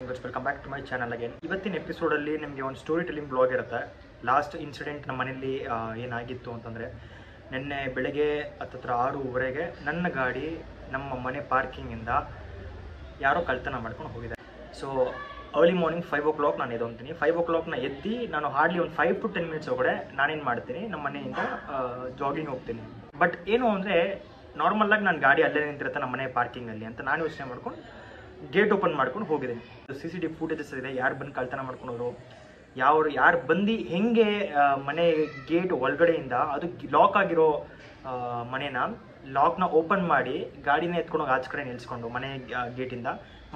Welcome back to my channel again. ಇವತ್ತಿನ ಎಪಿಸೋಡಲ್ಲಿ ನಿಮಗೆ ಒಂದು ಸ್ಟೋರಿ ಟೆಲ್ಲಿಂಗ್ ಬ್ಲಾಗ್ ಇರುತ್ತೆ. ಲಾಸ್ಟ್ ಇನ್ಸಿಡೆಂಟ್ ನಮ್ಮ ಮನೇಲಿ ಏನಾಗಿತ್ತು ಅಂತಂದರೆ, ನಿನ್ನೆ ಬೆಳಗ್ಗೆ 6:30 ನನ್ನ ಗಾಡಿ ನಮ್ಮ ಮನೆ ಪಾರ್ಕಿಂಗಿಂದ ಯಾರೋ ಕಳ್ತನ ಮಾಡ್ಕೊಂಡು ಹೋಗಿದೆ. ಸೊ ಅರ್ಲಿ ಮಾರ್ನಿಂಗ್ 5 o'clock ನಾನು ಎದ್ದೊಂತೀನಿ. 5 o'clock ಎದ್ದು ನಾನು ಹಾರ್ಡ್ಲಿ ಒಂದು 5 to 10 minutes ಒಳಗಡೆ ನಾನೇನು ಮಾಡ್ತೀನಿ, ನಮ್ಮ ಮನೆಯಿಂದ ಜಾಗಿಂಗ್ ಹೋಗ್ತೀನಿ. ಬಟ್ ಏನು ಅಂದರೆ, ನಾರ್ಮಲಾಗಿ ನಾನು ಗಾಡಿ ಅಲ್ಲೇ ನಿಂತಿರುತ್ತೆ ನಮ್ಮ ಮನೆ ಪಾರ್ಕಿಂಗಲ್ಲಿ ಅಂತ ನಾನು ಯೋಚನೆ ಮಾಡ್ಕೊಂಡು ಗೇಟ್ ಓಪನ್ ಮಾಡ್ಕೊಂಡು ಹೋಗಿದ್ದೀನಿ. CCTV ಫುಟೇಜಸ್ ಇದೆ, ಯಾರು ಬಂದು ಕಳ್ತನ ಮಾಡ್ಕೊಂಡವರು, ಯಾರು ಬಂದು ಹೆಂಗೆ ಮನೆ ಗೇಟ್ ಒಳಗಡೆಯಿಂದ ಅದು ಲಾಕ್ ಆಗಿರೋ ಮನೇನ ಲಾಕ್ನ ಓಪನ್ ಮಾಡಿ ಗಾಡಿನ ಎತ್ಕೊಂಡೋಗಿ ಆಚೆ ಕಡೆ ನಿಲ್ಸ್ಕೊಂಡು ಮನೆ ಗೇಟಿಂದ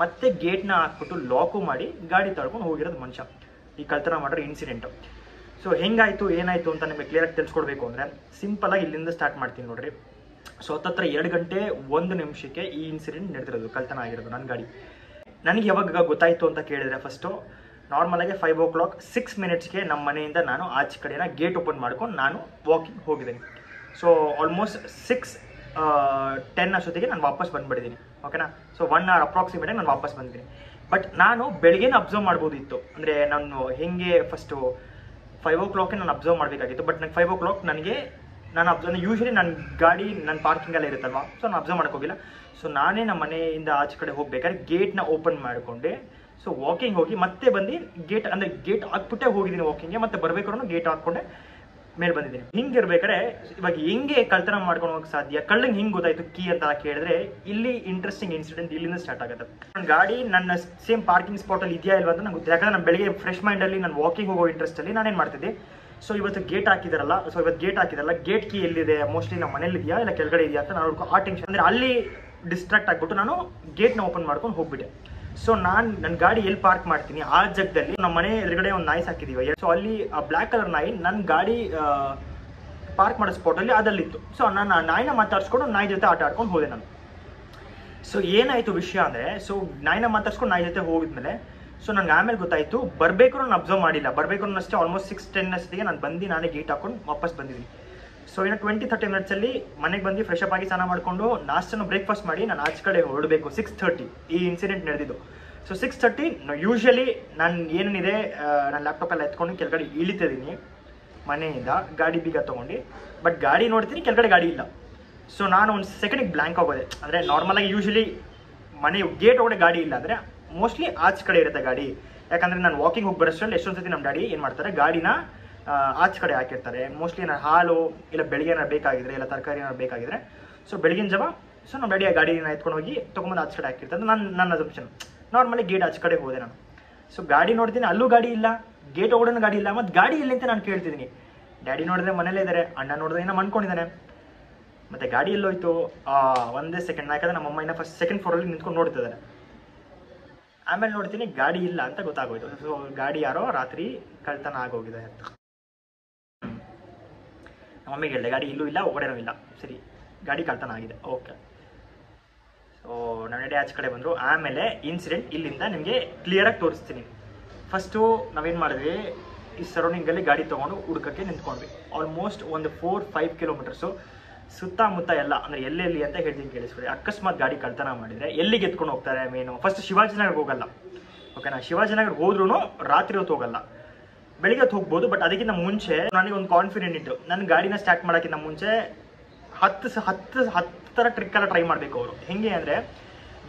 ಮತ್ತೆ ಗೇಟ್ನ ಹಾಕ್ಬಿಟ್ಟು ಲಾಕು ಮಾಡಿ ಗಾಡಿ ತಳ್ಕೊಂಡು ಹೋಗಿರೋದು ಮನುಷ್ಯ, ಈ ಕಳ್ತನ ಮಾಡಿರೋ ಇನ್ಸಿಡೆಂಟು. ಸೊ ಹೆಂಗಾಯಿತು ಏನಾಯಿತು ಅಂತ ನಿಮಗೆ ಕ್ಲಿಯರಾಗಿ ತಿಳಿಸ್ಕೊಡ್ಬೇಕು ಅಂದರೆ, ಸಿಂಪಲಾಗಿ ಇಲ್ಲಿಂದ ಸ್ಟಾರ್ಟ್ ಮಾಡ್ತೀನಿ ನೋಡ್ರಿ. ಸೊ 2 ಗಂಟೆ 1 ನಿಮಿಷಕ್ಕೆ ಈ ಇನ್ಸಿಡೆಂಟ್ ನಡೆದಿರೋದು, ಕಳ್ತನ ಆಗಿರೋದು ನನ್ನ ಗಾಡಿ. ನನಗೆ ಯಾವಾಗ ಗೊತ್ತಾಯಿತು ಅಂತ ಕೇಳಿದರೆ, ಫಸ್ಟು ನಾರ್ಮಲಾಗಿ 5 o'clock 6 minutesಗೆ ನಮ್ಮ ಮನೆಯಿಂದ ನಾನು ಆಚೆ ಕಡೆನ ಗೇಟ್ ಓಪನ್ ಮಾಡ್ಕೊಂಡು ನಾನು ವಾಕಿಂಗ್ ಹೋಗಿದ್ದೀನಿ. ಸೊ ಆಲ್ಮೋಸ್ಟ್ 6:10 ಅಷ್ಟೊತ್ತಿಗೆ ನಾನು ವಾಪಸ್ ಬಂದುಬಿಟ್ಟಿದ್ದೀನಿ. ಓಕೆನಾ. ಸೊ 1 hour ಅಪ್ರಾಕ್ಸಿಮೇಟಾಗಿ ನಾನು ವಾಪಸ್ ಬಂದಿದ್ದೀನಿ. ಬಟ್ ನಾನು ಬೆಳಗ್ಗೆನ ಅಬ್ಸರ್ವ್ ಮಾಡ್ಬೋದಿತ್ತು. ಅಂದರೆ ನಾನು ಹೆಂಗೆ ಫಸ್ಟು 5 o'clock ನಾನು ಅಬ್ಸರ್ವ್ ಮಾಡಬೇಕಾಗಿತ್ತು. ಬಟ್ ನನಗೆ 5 o'clock ನಾನು ಯೂಶ್ವಲಿ ನನ್ನ ಗಾಡಿ ನನ್ನ ಪಾರ್ಕಿಂಗಲ್ಲೇ ಇರುತ್ತಲ್ವ, ಸೊ ನಾನು ಅಬ್ಸರ್ವ್ ಮಾಡೋಕ್ಕೋಗಿಲ್ಲ. ಸೊ ನಾನೇ ನಮ್ಮ ಮನೆಯಿಂದ ಆಚೆ ಕಡೆ ಹೋಗ್ಬೇಕಾದ್ರೆ ಗೇಟ್ನ ಓಪನ್ ಮಾಡಿಕೊಂಡೆ. ಸೊ ವಾಕಿಂಗ್ ಹೋಗಿ ಮತ್ತೆ ಬಂದು ಗೇಟ್ ಹಾಕ್ಬಿಟ್ಟೆ ಹೋಗಿದ್ದೀನಿ ವಾಕಿಂಗ್ಗೆ. ಮತ್ತೆ ಬರಬೇಕಾದ್ರೂ ಗೇಟ್ ಹಾಕ್ಕೊಂಡೆ ಮೇಲೆ ಬಂದಿದ್ದೀನಿ. ಹಿಂಗಿರ್ಬೇಕಾದ್ರೆ ಇವಾಗ ಹೆಂಗೆ ಕಳ್ತನ ಮಾಡ್ಕೊಂಡು ಹೋಗಕ್ಕೆ ಸಾಧ್ಯ, ಕಳ್ಳಂಗೆ ಹಿಂಗೆ ಗೊತ್ತಾಯ್ತು ಕೀ ಅಂತ ಕೇಳಿದ್ರೆ, ಇಲ್ಲಿ ಇಂಟ್ರೆಸ್ಟಿಂಗ್ ಇನ್ಸಿಡೆಂಟ್ ಇಲ್ಲಿಂದ ಸ್ಟಾರ್ಟ್ ಆಗುತ್ತೆ. ನನ್ನ ಗಾಡಿ ನನ್ನ ಸೇಮ್ ಪಾರ್ಕಿಂಗ್ ಸ್ಪಾಟಲ್ಲಿ ಇದೆಯಾ ಇಲ್ವಾ ಅಂತ ನಂಗೆ ಗೊತ್ತಿಲ್ಲ. ಯಾಕಂದ್ರೆ ನಾನು ಬೆಳಿಗ್ಗೆ ಫ್ರೆಶ್ ಮೈಂಡಲ್ಲಿ ನಾನು ವಾಕಿಂಗ್ ಹೋಗೋ ಇಂಟ್ರೆಸ್ಟಲ್ಲಿ ನಾನೇನು ಮಾಡ್ತಿದ್ದೆ, ಸೊ ಇವತ್ತು ಗೇಟ್ ಹಾಕಿದಾರಲ್ಲ, ಗೇಟ್ ಕೀ ಎಲ್ಲಿದೆ, ಮೋಸ್ಟ್ಲಿ ನಮ್ಮ ಮನೇಲಿ ಇದೆಯಾ ಇಲ್ಲ ಕೆಳಗಡೆ ಇದೆಯಾ ಅಂತ ನಾನು ಆ ಟೆನ್ಷನ್, ಅಂದರೆ ಅಲ್ಲಿ ಡಿಸ್ಟ್ರಾಕ್ಟ್ ಆಗಿಬಿಟ್ಟು ನಾನು ಗೇಟ್ನ ಓಪನ್ ಮಾಡ್ಕೊಂಡು ಹೋಗ್ಬಿಟ್ಟೆ. ಸೊ ನನ್ನ ಗಾಡಿ ಎಲ್ಲಿ ಪಾರ್ಕ್ ಮಾಡ್ತೀನಿ ಆ ಜಾಗದಲ್ಲಿ ನಮ್ಮ ಮನೆ ಎದುರುಗಡೆ ಒಂದು ನಾಯಿ ಸಾಕಿದ್ದೀವಿ. ಸೊ ಅಲ್ಲಿ ಆ ಬ್ಲ್ಯಾಕ್ ಕಲರ್ ನಾಯಿ ನನ್ನ ಗಾಡಿ ಪಾರ್ಕ್ ಮಾಡೋ ಸ್ಪಾಟಲ್ಲಿ ಅದಲ್ಲಿತ್ತು. ಸೊ ನಾನು ಆ ನಾಯಿನ ಮಾತಾಡ್ಸ್ಕೊಂಡು ನಾಯಿ ಜೊತೆ ಆಟ ಆಡ್ಕೊಂಡು ಹೋದೆ ನಾನು. ಸೊ ಏನಾಯಿತು ವಿಷಯ ಅಂದರೆ, ಸೊ ನಾಯಿನ ಮಾತಾಡ್ಸ್ಕೊಂಡು ನಾಯಿ ಜೊತೆ ಹೋಗಿದ್ಮೇಲೆ ಸೊ ನನಗೆ ಆಮೇಲೆ ಗೊತ್ತಾಯಿತು, ಬರಬೇಕು ನಾನು ಅಬ್ಸರ್ವ್ ಮಾಡಿಲ್ಲ, ಬರಬೇಕು ಅಷ್ಟೇ ಆಲ್ಮೋಸ್ಟ್ 6:10 ಅಷ್ಟೊತ್ತಿಗೆ ನಾನು ಬಂದು ನಾನೇ ಗೇಟ್ ಹಾಕೊಂಡು ವಾಪಸ್ ಬಂದಿದ್ದೀನಿ. ಸೊ ಇನ್ನು 20-30 minutesಲ್ಲಿ ಮನೆಗೆ ಬಂದು ಫ್ರೆಶ್ ಅಪ್ ಆಗಿ ಸ್ನಾನ ಮಾಡಿಕೊಂಡು ನಾಷ್ಟನ್ನು ಬ್ರೇಕ್ಫಾಸ್ಟ್ ಮಾಡಿ ನಾನು ಆಚೆ ಕಡೆ ಹೊರಡಬೇಕು. 6:30 ಈ ಇನ್ಸಿಡೆಂಟ್ ನಡೆದಿದ್ದು. ಸೊ 6:30 ಯೂಶ್ವಲಿ ನಾನು ಏನೇನಿದೆ ನಾನು ಲ್ಯಾಪ್ಟಾಪೆಲ್ಲ ಎತ್ಕೊಂಡು ಕೆಳಗಡೆ ಇಳಿತಿದ್ದೀನಿ ಮನೆಯಿಂದ ಗಾಡಿ ಬೀಗ ತೊಗೊಂಡು. ಬಟ್ ಗಾಡಿ ನೋಡ್ತೀನಿ ಕೆಳಗಡೆ ಗಾಡಿ ಇಲ್ಲ. ಸೊ ನಾನು ಒಂದು ಸೆಕೆಂಡಿಗೆ ಬ್ಲ್ಯಾಂಕ್ ಆಗೋದೆ. ಅಂದರೆ ನಾರ್ಮಲಾಗಿ ಯೂಶ್ವಲಿ ಮನೆ ಗೇಟ್ ಒಳಗಡೆ ಗಾಡಿ ಇಲ್ಲ ಅಂದರೆ ಮೋಸ್ಟ್ಲಿ ಆಚೆ ಕಡೆ ಇರುತ್ತೆ ಗಾಡಿ. ಯಾಕಂದರೆ ನಾನು ವಾಕಿಂಗ್ ಹೋಗಿ ಬರೋಷ್ಟರಲ್ಲಿ ಎಷ್ಟೊಂದು ಸತಿ ನಮ್ಮ ಡ್ಯಾಡಿ ಏನು ಮಾಡ್ತಾರೆ, ಗಾಡಿನ ಆಚೆ ಕಡೆ ಹಾಕಿರ್ತಾರೆ. ಮೋಸ್ಟ್ಲಿ ನಾನು ಹಾಲು ಇಲ್ಲ ಬೆಳಿಗ್ಗೆ ಏನಾರು ಬೇಕಾಗಿದ್ರೆ ಇಲ್ಲ ತರಕಾರಿ ಏನಾರು ಬೇಕಾಗಿದ್ರೆ, ಸೊ ಬೆಳಗಿನ ಜಾವ ಸೊ ನಮ್ಮ ಡ್ಯಾಡಿ ಆ ಗಾಡಿನ ಎತ್ಕೊಂಡು ಹೋಗಿ ತೊಗೊಂಬಂದು ಆಚೆ ಕಡೆ ಹಾಕಿರ್ತಾರೆ. ನನ್ನ ಅಸಂಪ್ಷನ್. ನಾರ್ಮಲಿ ಗೇಟ್ ಆಚೆ ಕಡೆ ಹೋದೆ ನಾನು. ಸೊ ಗಾಡಿ ನೋಡ್ತೀನಿ, ಅಲ್ಲೂ ಗಾಡಿ ಇಲ್ಲ, ಗೇಟ್ ಒಳಗಡೆ ಗಾಡಿ ಇಲ್ಲ. ಮತ್ತು ಗಾಡಿ ಇಲ್ಲಿ ಅಂತ ನಾನು ಕೇಳ್ತಿದ್ದೀನಿ. ಡ್ಯಾಡಿ ನೋಡಿದ್ರೆ ಮನೇಲೇ ಇದ್ದಾರೆ, ಅಣ್ಣ ನೋಡಿದ್ರೆ ಏನೋ ಮಾಡ್ಕೊಂಡಿದ್ದಾನೆ. ಮತ್ತು ಗಾಡಿ ಎಲ್ಲೋಯ್ತು ಒಂದೇ ಸೆಕೆಂಡ್. ಯಾಕಂದರೆ ನಮ್ಮಮ್ಮ ಇನ್ನೂ ಫಸ್ಟ್ ಸೆಕೆಂಡ್ ಫ್ಲೋರಲ್ಲಿ ನಿಂತ್ಕೊಂಡು ನೋಡ್ತಿದ್ದಾರೆ. ಆಮೇಲೆ ನೋಡ್ತೀನಿ ಗಾಡಿ ಇಲ್ಲ ಅಂತ ಗೊತ್ತಾಗೋಯ್ತು. ಸೊ ಗಾಡಿ ಯಾರೋ ರಾತ್ರಿ ಕಳ್ತನ ಆಗೋಗಿದೆ ಅಂತ ನಮ್ಮಮ್ಮಿಗೆ ಹೇಳಿದೆ. ಗಾಡಿ ಇಲ್ಲೂ ಇಲ್ಲ, ಒಳಗಡೆನೂ ಇಲ್ಲ, ಸರಿ ಗಾಡಿ ಕಳ್ತನ ಆಗಿದೆ. ಓಕೆ. ಸೊ ನಮ್ಮ ಡ್ಯಾಡಿ ಆಚೆ ಕಡೆ ಬಂದರು. ಆಮೇಲೆ ಇನ್ಸಿಡೆಂಟ್ ಇಲ್ಲಿಂದ ನಿಮಗೆ ಕ್ಲಿಯರಾಗಿ ತೋರಿಸ್ತೀನಿ. ಫಸ್ಟು ನಾವೇನು ಮಾಡಿದ್ವಿ, ಈ ಸರೌಂಡಿಂಗಲ್ಲಿ ಗಾಡಿ ತೊಗೊಂಡು ಹುಡ್ಕೋಕ್ಕೆ ನಿಂತ್ಕೊಂಡ್ವಿ. ಆಲ್ಮೋಸ್ಟ್ ಒಂದು 4-5 kilometers ಸುತ್ತಮುತ್ತ ಎಲ್ಲ, ಅಂದರೆ ಎಲ್ಲೆಲ್ಲಿ ಅಂತ ಹೇಳ್ತೀನಿ ಕೇಳಿಸ್ಕೊಳ್ಳಿ. ಅಕಸ್ಮಾತ್ ಗಾಡಿ ಕಳ್ತನ ಮಾಡಿದರೆ ಎಲ್ಲಿಗೆ ಎತ್ಕೊಂಡು ಹೋಗ್ತಾರೆ ಮೇನು, ಫಸ್ಟ್ ಶಿವಾಜಿನಗರ್ಗೆ ಹೋಗಲ್ಲ. ಓಕೆನಾ. ಶಿವಾಜಿನಗರ್ ಹೋದ್ರೂ ರಾತ್ರಿ ಹೊತ್ತು ಹೋಗಲ್ಲ, ಬೆಳಿಗ್ಗೆ ಹೊತ್ತು ಹೋಗ್ಬೋದು. ಬಟ್ ಅದಕ್ಕಿಂತ ಮುಂಚೆ ನನಗೆ ಒಂದು ಕಾನ್ಫಿಡೆಂಟ್ ಇತ್ತು, ನನ್ನ ಗಾಡಿನ ಸ್ಟಾರ್ಟ್ ಮಾಡೋಕ್ಕಿಂತ ಮುಂಚೆ 10 ಟ್ರಿಕ್ಕೆಲ್ಲ ಟ್ರೈ ಮಾಡಬೇಕು ಅವರು. ಹೆಂಗೆ ಅಂದರೆ,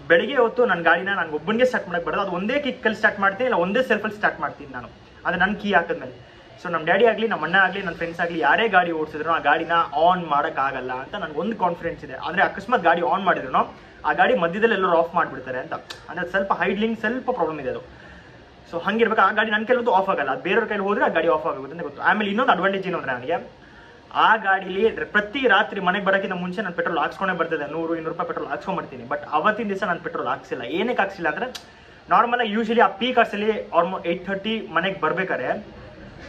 ಬೆಳಿಗ್ಗೆ ಹೊತ್ತು ನನ್ನ ಗಾಡಿನ ನಾನು ಒಬ್ಬನಿಗೆ ಸ್ಟಾರ್ಟ್ ಮಾಡೋಕ್ಕೆ ಬರೋದು, ಅದು ಒಂದೇ ಕಿಕ್ಕಲ್ಲಿ ಸ್ಟಾರ್ಟ್ ಮಾಡ್ತೀನಿ ಇಲ್ಲ ಒಂದೇ ಸೆಲ್ಫಲ್ಲಿ ಸ್ಟಾರ್ಟ್ ಮಾಡ್ತೀನಿ ನಾನು, ಅದು ನನ್ನ ಕೀ ಹಾಕಿದ್ಮೇಲೆ. ಸೊ ನಮ್ಮ ಡ್ಯಾಡಿ ಆಗಲಿ ನಮ್ಮ ಅಣ್ಣ ಆಗಲಿ ನನ್ನ ಫ್ರೆಂಡ್ಸ್ ಆಗಲಿ ಯಾರೇ ಗಾಡಿ ಓಡಿಸಿದ್ರು ಆ ಗಾಡಿನ ಆನ್ ಮಾಡೋಕ್ಕಾಗಲ್ಲ ಅಂತ ನನಗೆ ಒಂದು ಕಾನ್ಫಿಡೆನ್ಸ್ ಇದೆ. ಅಂದರೆ ಅಕಸ್ಮಾತ್ ಗಾಡಿ ಆನ್ ಮಾಡಿದ್ರು ಆ ಗಾಡಿ ಮಧ್ಯದಲ್ಲಿ ಎಲ್ಲರೂ ಆಫ್ ಮಾಡಿಬಿಡ್ತಾರೆ ಅಂತ. ಅಂದರೆ ಸ್ವಲ್ಪ ಹೈಡ್ಲಿಂಗ್ ಸ್ವಲ್ಪ ಪ್ರಾಬ್ಲಮ್ ಇದೆ ಅದು. ಸೊ ಹಂಗಿರ್ಬೇಕು, ಆ ಗಾಡಿ ನನ್ನ ಕೈಲಂತೂ ಆಫ್ ಆಗಲ್ಲ, ಅದು ಬೇರೆಯವ್ರ ಕೈಲಿ ಹೋದರೆ ಆ ಗಾಡಿ ಆಫ್ ಆಗುತ್ತೆ ಅಂತ ಗೊತ್ತು. ಆಮೇಲೆ ಇನ್ನೊಂದು ಅಡ್ವಾಂಟೇಜ್ ಏನು ಅಂದರೆ, ನನಗೆ ಆ ಗಾಡೀಲಿ ಪ್ರತಿ ರಾತ್ರಿ ಮನೆಗೆ ಬರೋಕ್ಕಿಂತ ಮುಂಚೆ ನಾನು ಪೆಟ್ರೋಲ್ ಹಾಕ್ಸ್ಕೊಂಡೇ ಬರ್ತಿದ್ದೆ. 100-200 ರೂಪಾಯಿ ಪೆಟ್ರೋಲ್ ಹಾಕ್ಸ್ಕೊಂಡ್ಬರ್ತೀನಿ. ಬಟ್ ಅವತ್ತಿನ ದಿವಸ ನಾನು ಪೆಟ್ರೋಲ್ ಹಾಕ್ಸಿಲ್ಲ. ಏನಕ್ಕೆ ಹಾಕ್ಸಿಲ್ಲ ಅಂದರೆ, ನಾರ್ಮಲಾಗಿ ಯೂಶ್ವಲಿ ಆ ಪೀಕ್ ಅವರ್ಸಲ್ಲಿ ಆಲ್ಮೋಸ್ಟ್ 8:30 ಮನೆಗೆ ಬರ್ಬೇಕಾದ್ರೆ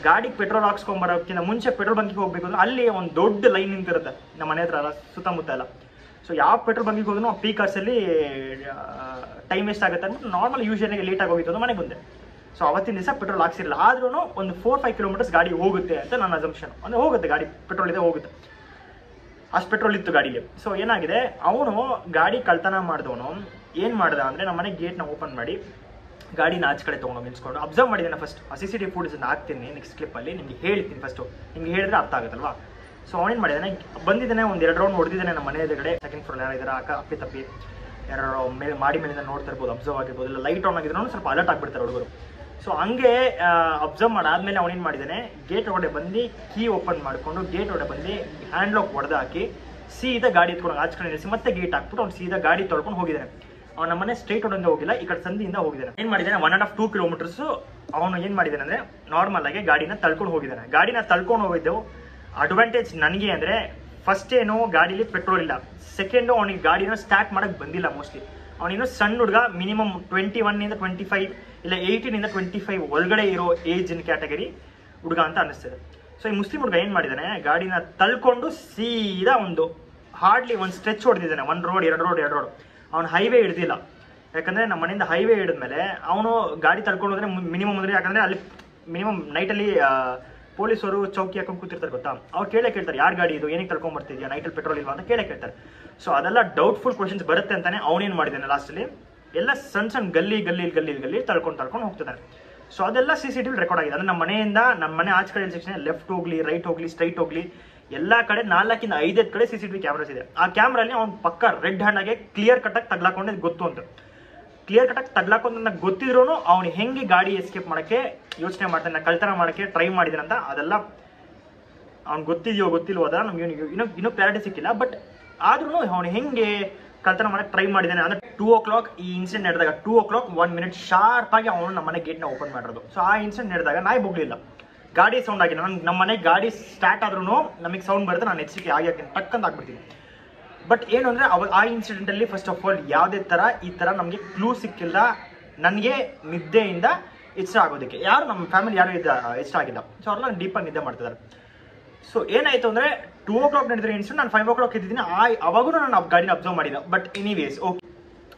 ಗಾಡಿಗೆ ಪೆಟ್ರೋಲ್ ಹಾಕ್ಸ್ಕೊಂಬರೋಕ್ಕಿಂತ ಮುಂಚೆ ಪೆಟ್ರೋಲ್ ಬಂಕಿಗೆ ಹೋಗಬೇಕು ಅಂದರೆ ಅಲ್ಲಿ ಒಂದು ದೊಡ್ಡ ಲೈನ್ ನಿಂತಿರುತ್ತೆ ನಮ್ಮ ಮನೆ ಹತ್ರ ಸುತ್ತಮುತ್ತ ಎಲ್ಲ. ಸೊ ಯಾವ ಪೆಟ್ರೋಲ್ ಬಂಕಿಗೆ ಹೋದ್ರೂ ಆ ಪೀಕ್ ಅವರ್ಸಲ್ಲಿ ಟೈಮ್ ವೇಸ್ಟ್ ಆಗುತ್ತೆ ಅಂದ್ಬಿಟ್ಟು ನಾರ್ಮಲ್ ಯೂಶ್ವಲಿಗೆ ಲೇಟಾಗಿ ಹೋಗಿತ್ತು ಮನೆಗೆ ಬಂದೆ. ಸೊ ಅವತ್ತಿನ ದಿವಸ ಪೆಟ್ರೋಲ್ ಹಾಕ್ಸಿರಲಿಲ್ಲ. ಆದ್ರೂ ಒಂದು 4-5 kilometers ಗಾಡಿ ಹೋಗುತ್ತೆ ಅಂತ ನನ್ನ ಅಸಂಪ್ಷನ್. ಅಂದರೆ ಹೋಗುತ್ತೆ ಗಾಡಿ, ಪೆಟ್ರೋಲ್ ಇದೆ ಹೋಗುತ್ತೆ, ಅಷ್ಟು ಪೆಟ್ರೋಲ್ ಇತ್ತು ಗಾಡೀಲಿ. ಸೊ ಏನಾಗಿದೆ, ಅವನು ಗಾಡಿ ಕಳ್ತನ ಮಾಡಿದವನು ಏನು ಮಾಡ್ದ ಅಂದರೆ, ನಮ್ಮ ಮನೆ ಗೇಟ್ನ ಓಪನ್ ಮಾಡಿ ಗಾಡಿನ ಆಚೆ ಕಡೆ ತೊಗೊಂಡು ನಿಲ್ಸ್ಕೊಂಡು ಅಬ್ಸರ್ವ್ ಮಾಡಿದ್ದೇನೆ. ಫಸ್ಟ್ ಆ CCTV ಫುಟೇಜನ್ನು ಹಾಕ್ತೀನಿ ನೆಕ್ಸ್ಟ್ ಕ್ಲಿಪ್ಪಲ್ಲಿ, ನಿಮಗೆ ಹೇಳ್ತೀನಿ. ಫಸ್ಟು ನಿಮ್ಗೆ ಹೇಳಿದ್ರೆ ಅರ್ಥ ಆಗುತ್ತಲ್ವಾ. ಸೊ ಅವನೇನು ಮಾಡಿದ್ದಾನೆ, ಬಂದಿದ್ದಾನೆ, ಒಂದು 2 ರೌಂಡ್ ಹೊಡೆದಿದ್ದಾನೆ ನಮ್ಮ ಮನೆ ಎದುರುಗಡೆ. ಸೆಕೆಂಡ್ ಫ್ಲೋರ್ ಯಾರು ಇದ್ದಾರೆ ಅಪ್ಪಿ ತಪ್ಪಿ ಯಾರು ಮಾಡಿ ಮೇಲಿಂದ ನೋಡ್ತಾ ಇರ್ಬೋದು, ಅಬ್ಸರ್ವ್ ಆಗಿರ್ಬೋದು, ಇಲ್ಲ ಲೈಟ್ ಆನ್ ಆಗಿದ್ರು ಸ್ವಲ್ಪ ಅಲರ್ಟ್ ಆಗಿಬಿಡ್ತಾರೆ ಹುಡುಗರು. ಸೊ ಹಂಗೆ ಅಬ್ಸರ್ವ್ ಮಾಡಾದ್ಮೇಲೆ ಅವನೇನು ಮಾಡಿದ್ದಾನೆ, ಗೇಟ್ ಒಳಗಡೆ ಬಂದು ಕೀ ಓಪನ್ ಮಾಡಿಕೊಂಡು ಗೇಟ್ ಒಳಗಡೆ ಬಂದು ಹ್ಯಾಂಡ್ ಲಾಕ್ ಹೊಡೆದು ಹಾಕಿ ಸೀದಾ ಗಾಡಿ ಎತ್ಕೊಂಡು ಆಚೆ ಕಡೆ ನಿಲ್ಲಿಸಿ ಮತ್ತೆ ಗೇಟ್ ಹಾಕ್ಬಿಟ್ಟು ಅವ್ನು ಸೀದಾ ಗಾಡಿ ತೊಳ್ಕೊಂಡು ಹೋಗಿದ್ದಾನೆ. ಅವ್ನು ನಮ್ಮನೆ ಸ್ಟ್ರೈಟ್ ರೋಡಿಂದ ಹೋಗಿಲ್ಲ, ಈ ಕಡೆ ಸಂದಿಯಿಂದ ಹೋಗಿದ್ದಾನೆ. ಏನು ಮಾಡಿದ್ದಾನೆ, 1.5-2 ಕಿಲೋಮೀಟರ್ಸ್ ಅವನು ಏನು ಮಾಡಿದ್ದಾನೆ ಅಂದರೆ ನಾರ್ಮಲ್ ಆಗಿ ಗಾಡಿನ ತಳ್ಕೊಂಡು ಹೋಗಿದ್ದಾನೆ. ಗಾಡಿನ ತಳ್ಕೊಂಡು ಹೋಗಿದ್ದೆವು ಅಡ್ವಾಂಟೇಜ್ ನನಗೆ ಅಂದರೆ, ಫಸ್ಟ್ ಏನು ಗಾಡೀಲಿ ಪೆಟ್ರೋಲ್ ಇಲ್ಲ, ಸೆಕೆಂಡು ಅವನಿಗೆ ಗಾಡಿನ ಸ್ಟಾರ್ಟ್ ಮಾಡೋಕ್ಕೆ ಬಂದಿಲ್ಲ. ಮೋಸ್ಟ್ಲಿ ಅವನಿನ್ನೂ ಸಣ್ಣ ಹುಡುಗ, ಮಿನಿಮಮ್ 21ಇಂದ 25 ಇಲ್ಲ 18ಇಂದ 25 ಒಳಗಡೆ ಇರೋ ಏಜಿನ ಕ್ಯಾಟಗರಿ ಹುಡುಗ ಅಂತ ಅನ್ನಿಸ್ತದೆ. ಸೊ ಈ ಮುಸ್ಲಿಂ ಹುಡುಗ ಏನು ಮಾಡಿದ್ದಾನೆ, ಗಾಡಿನ ತಳ್ಕೊಂಡು ಸೀದಾ ಹಾರ್ಡ್ಲಿ ಒಂದು ಸ್ಟ್ರೆಚ್ ಹೊಡೆದಿದ್ದಾನೆ. 1 ರೋಡ್ 2 ರೋಡ್ ಅವ್ನು ಹೈವೇ ಹಿಡ್ದಿಲ್ಲ. ಯಾಕಂದರೆ ನಮ್ಮ ಮನೆಯಿಂದ ಹೈವೇ ಹಿಡಿದ್ಮೇಲೆ ಅವನು ಗಾಡಿ ತಳ್ಕೊಂಡು ಹೋದ್ರೆ ಮಿನಿಮಮ್ ಅಂದರೆ, ಯಾಕಂದರೆ ಅಲ್ಲಿ ಮಿನಿಮಮ್ ನೈಟಲ್ಲಿ ಪೊಲೀಸರು ಚೌಕಿ ಹಾಕೊಂಡು ಕೂತಿರ್ತಾರೆ ಗೊತ್ತಾ, ಅವ್ರು ಕೇಳ್ತಾರೆ ಯಾರು ಗಾಡಿ ಇದು, ಏನಕ್ಕೆ ತಳ್ಕೊಂಡು ಬರ್ತಿದ್ಯಾ, ನೈಟಲ್ಲಿ ಪೆಟ್ರೋಲ್ ಇಲ್ವಾ ಅಂತ ಕೇಳ್ತಾರೆ. ಸೊ ಅದೆಲ್ಲ ಡೌಟ್ಫುಲ್ ಕ್ವಶನ್ಸ್ ಬರುತ್ತೆ ಅಂತಾನೆ ಅವನೇನು ಮಾಡಿದ್ದಾನೆ, ಲಾಸ್ಟಲ್ಲಿ ಎಲ್ಲ ಸಣ್ಣ ಗಲ್ಲಿ ತಳ್ಕೊಂಡು ಹೋಗ್ತಿದ್ದಾನೆ. ಸೊ ಅದೆಲ್ಲ CCTV ರೆಕಾರ್ಡ್ ಆಗಿದೆ. ಅಂದರೆ ನಮ್ಮ ಮನೆಯಿಂದ ನಮ್ಮ ಮನೆ ಆಚೆ ಕಡೆ ಸೆಕ್ಷನ್ ಲೆಫ್ಟ್ ಹೋಗ್ಲಿ, ರೈಟ್ ಹೋಗ್ಲಿ, ಸ್ಟ್ರೈಟ್ ಹೋಗ್ಲಿ, ಎಲ್ಲ ಕಡೆ 4ಇಂದ 5 ಕಡೆ CCTV ಕ್ಯಾಮ್ರಾಸ್ ಇದೆ. ಆ ಕ್ಯಾಮ್ರಲ್ಲಿ ಅವ್ನು ಪಕ್ಕ ರೆಡ್ ಹ್ಯಾಂಡಾಗೆ ಕ್ಲಿಯರ್ ಕಟ್ಟಾಗಿ ತಗ್ಲಾಕೊಂಡೆ ಗೊತ್ತು ಅಂತ. ಕ್ಲಿಯರ್ ಕಟ್ಟಾಗಿ ತಗ್ಲಾಕೊಂಡು ನನಗೆ ಗೊತ್ತಿದ್ರೂ ಅವ್ನು ಹೆಂಗೆ ಗಾಡಿ ಎಸ್ಕೇಪ್ ಮಾಡೋಕ್ಕೆ ಯೋಚನೆ ಮಾಡ್ತಾನೆ, ಕಳ್ತನ ಮಾಡೋಕ್ಕೆ ಟ್ರೈ ಮಾಡಿದಾನಂತ ಅದೆಲ್ಲ ಅವ್ನು ಗೊತ್ತಿದೆಯೋ ಗೊತ್ತಿಲ್ವೋ ಅದೆಲ್ಲ ನಮ್ಗೆ ಇನ್ನೂ ಕ್ಲಾರಿಟಿ ಸಿಕ್ಕಿಲ್ಲ. ಬಟ್ ಆದ್ರೂ ಅವನು ಹೆಂಗೆ ಕಳ್ತನ ಮಾಡೋಕ್ಕೆ ಟ್ರೈ ಮಾಡಿದ್ದಾನೆ ಅಂದರೆ 2 o'clock ಈ ಇನ್ಸಿಡೆಂಟ್ ನಡೆದಾಗ 2 o'clock 1 minute ಶಾರ್ಪಾಗಿ ಅವನು ನಮ್ಮ ಮನೆ ಗೇಟ್ನ ಓಪನ್ ಮಾಡಿರೋದು. ಸೊ ಆ ಇನ್ಸಿಡೆಂಟ್ ನಡೆದಾಗ ನಾಯಿ ಬೋಗಲಿಲ್ಲ, ಗಾಡಿ ಸೌಂಡ್ ಆಗಿ ನಮ್ಮ ಮನೆಗೆ ಗಾಡಿ ಸ್ಟಾರ್ಟ್ ಆದ್ರೂ ನಮಗೆ ಸೌಂಡ್ ಬರುತ್ತೆ, ನಾನು ಹೆಚ್ಚಿಗೆ ಆಗಿ ಟಕ್ಕಂತ ಆಗ್ಬಿಡ್ತೀನಿ. ಬಟ್ ಏನು ಅಂದರೆ ಆ ಇನ್ಸಿಡೆಂಟಲ್ಲಿ ಫಸ್ಟ್ ಆಫ್ ಆಲ್ ಯಾವುದೇ ಥರ ಈ ಥರ ನಮಗೆ ಕ್ಲೂ ಸಿಕ್ಕಿಲ್ಲ. ನನಗೆ ನಿದ್ದೆಯಿಂದ ಎಚ್ಚರ ಆಗೋದಕ್ಕೆ ಯಾರು ನಮ್ಮ ಫ್ಯಾಮಿಲಿ ಯಾರು ಎಚ್ಚರ ಆಗಿಲ್ಲ. ಸೊ ಅವ್ರೆಲ್ಲ ಡೀಪಾಗಿ ನಿದ್ದೆ ಮಾಡ್ತಿದ್ದಾರೆ. ಸೊ ಏನಾಯಿತು ಅಂದರೆ 2 o'clock ನಡೆದ್ರೆ ಇನ್ಸಿಡೆಂಟ್, ನಾನು 5 o'clock ಇದ್ದೀನಿ. ಅವಾಗೂ ನಾನು ಗಾಡಿನ ಅಬ್ಸರ್ವ್ ಮಾಡಿಲ್ಲ. ಬಟ್ ಎನಿವೇಸ್ ಓಕೆ,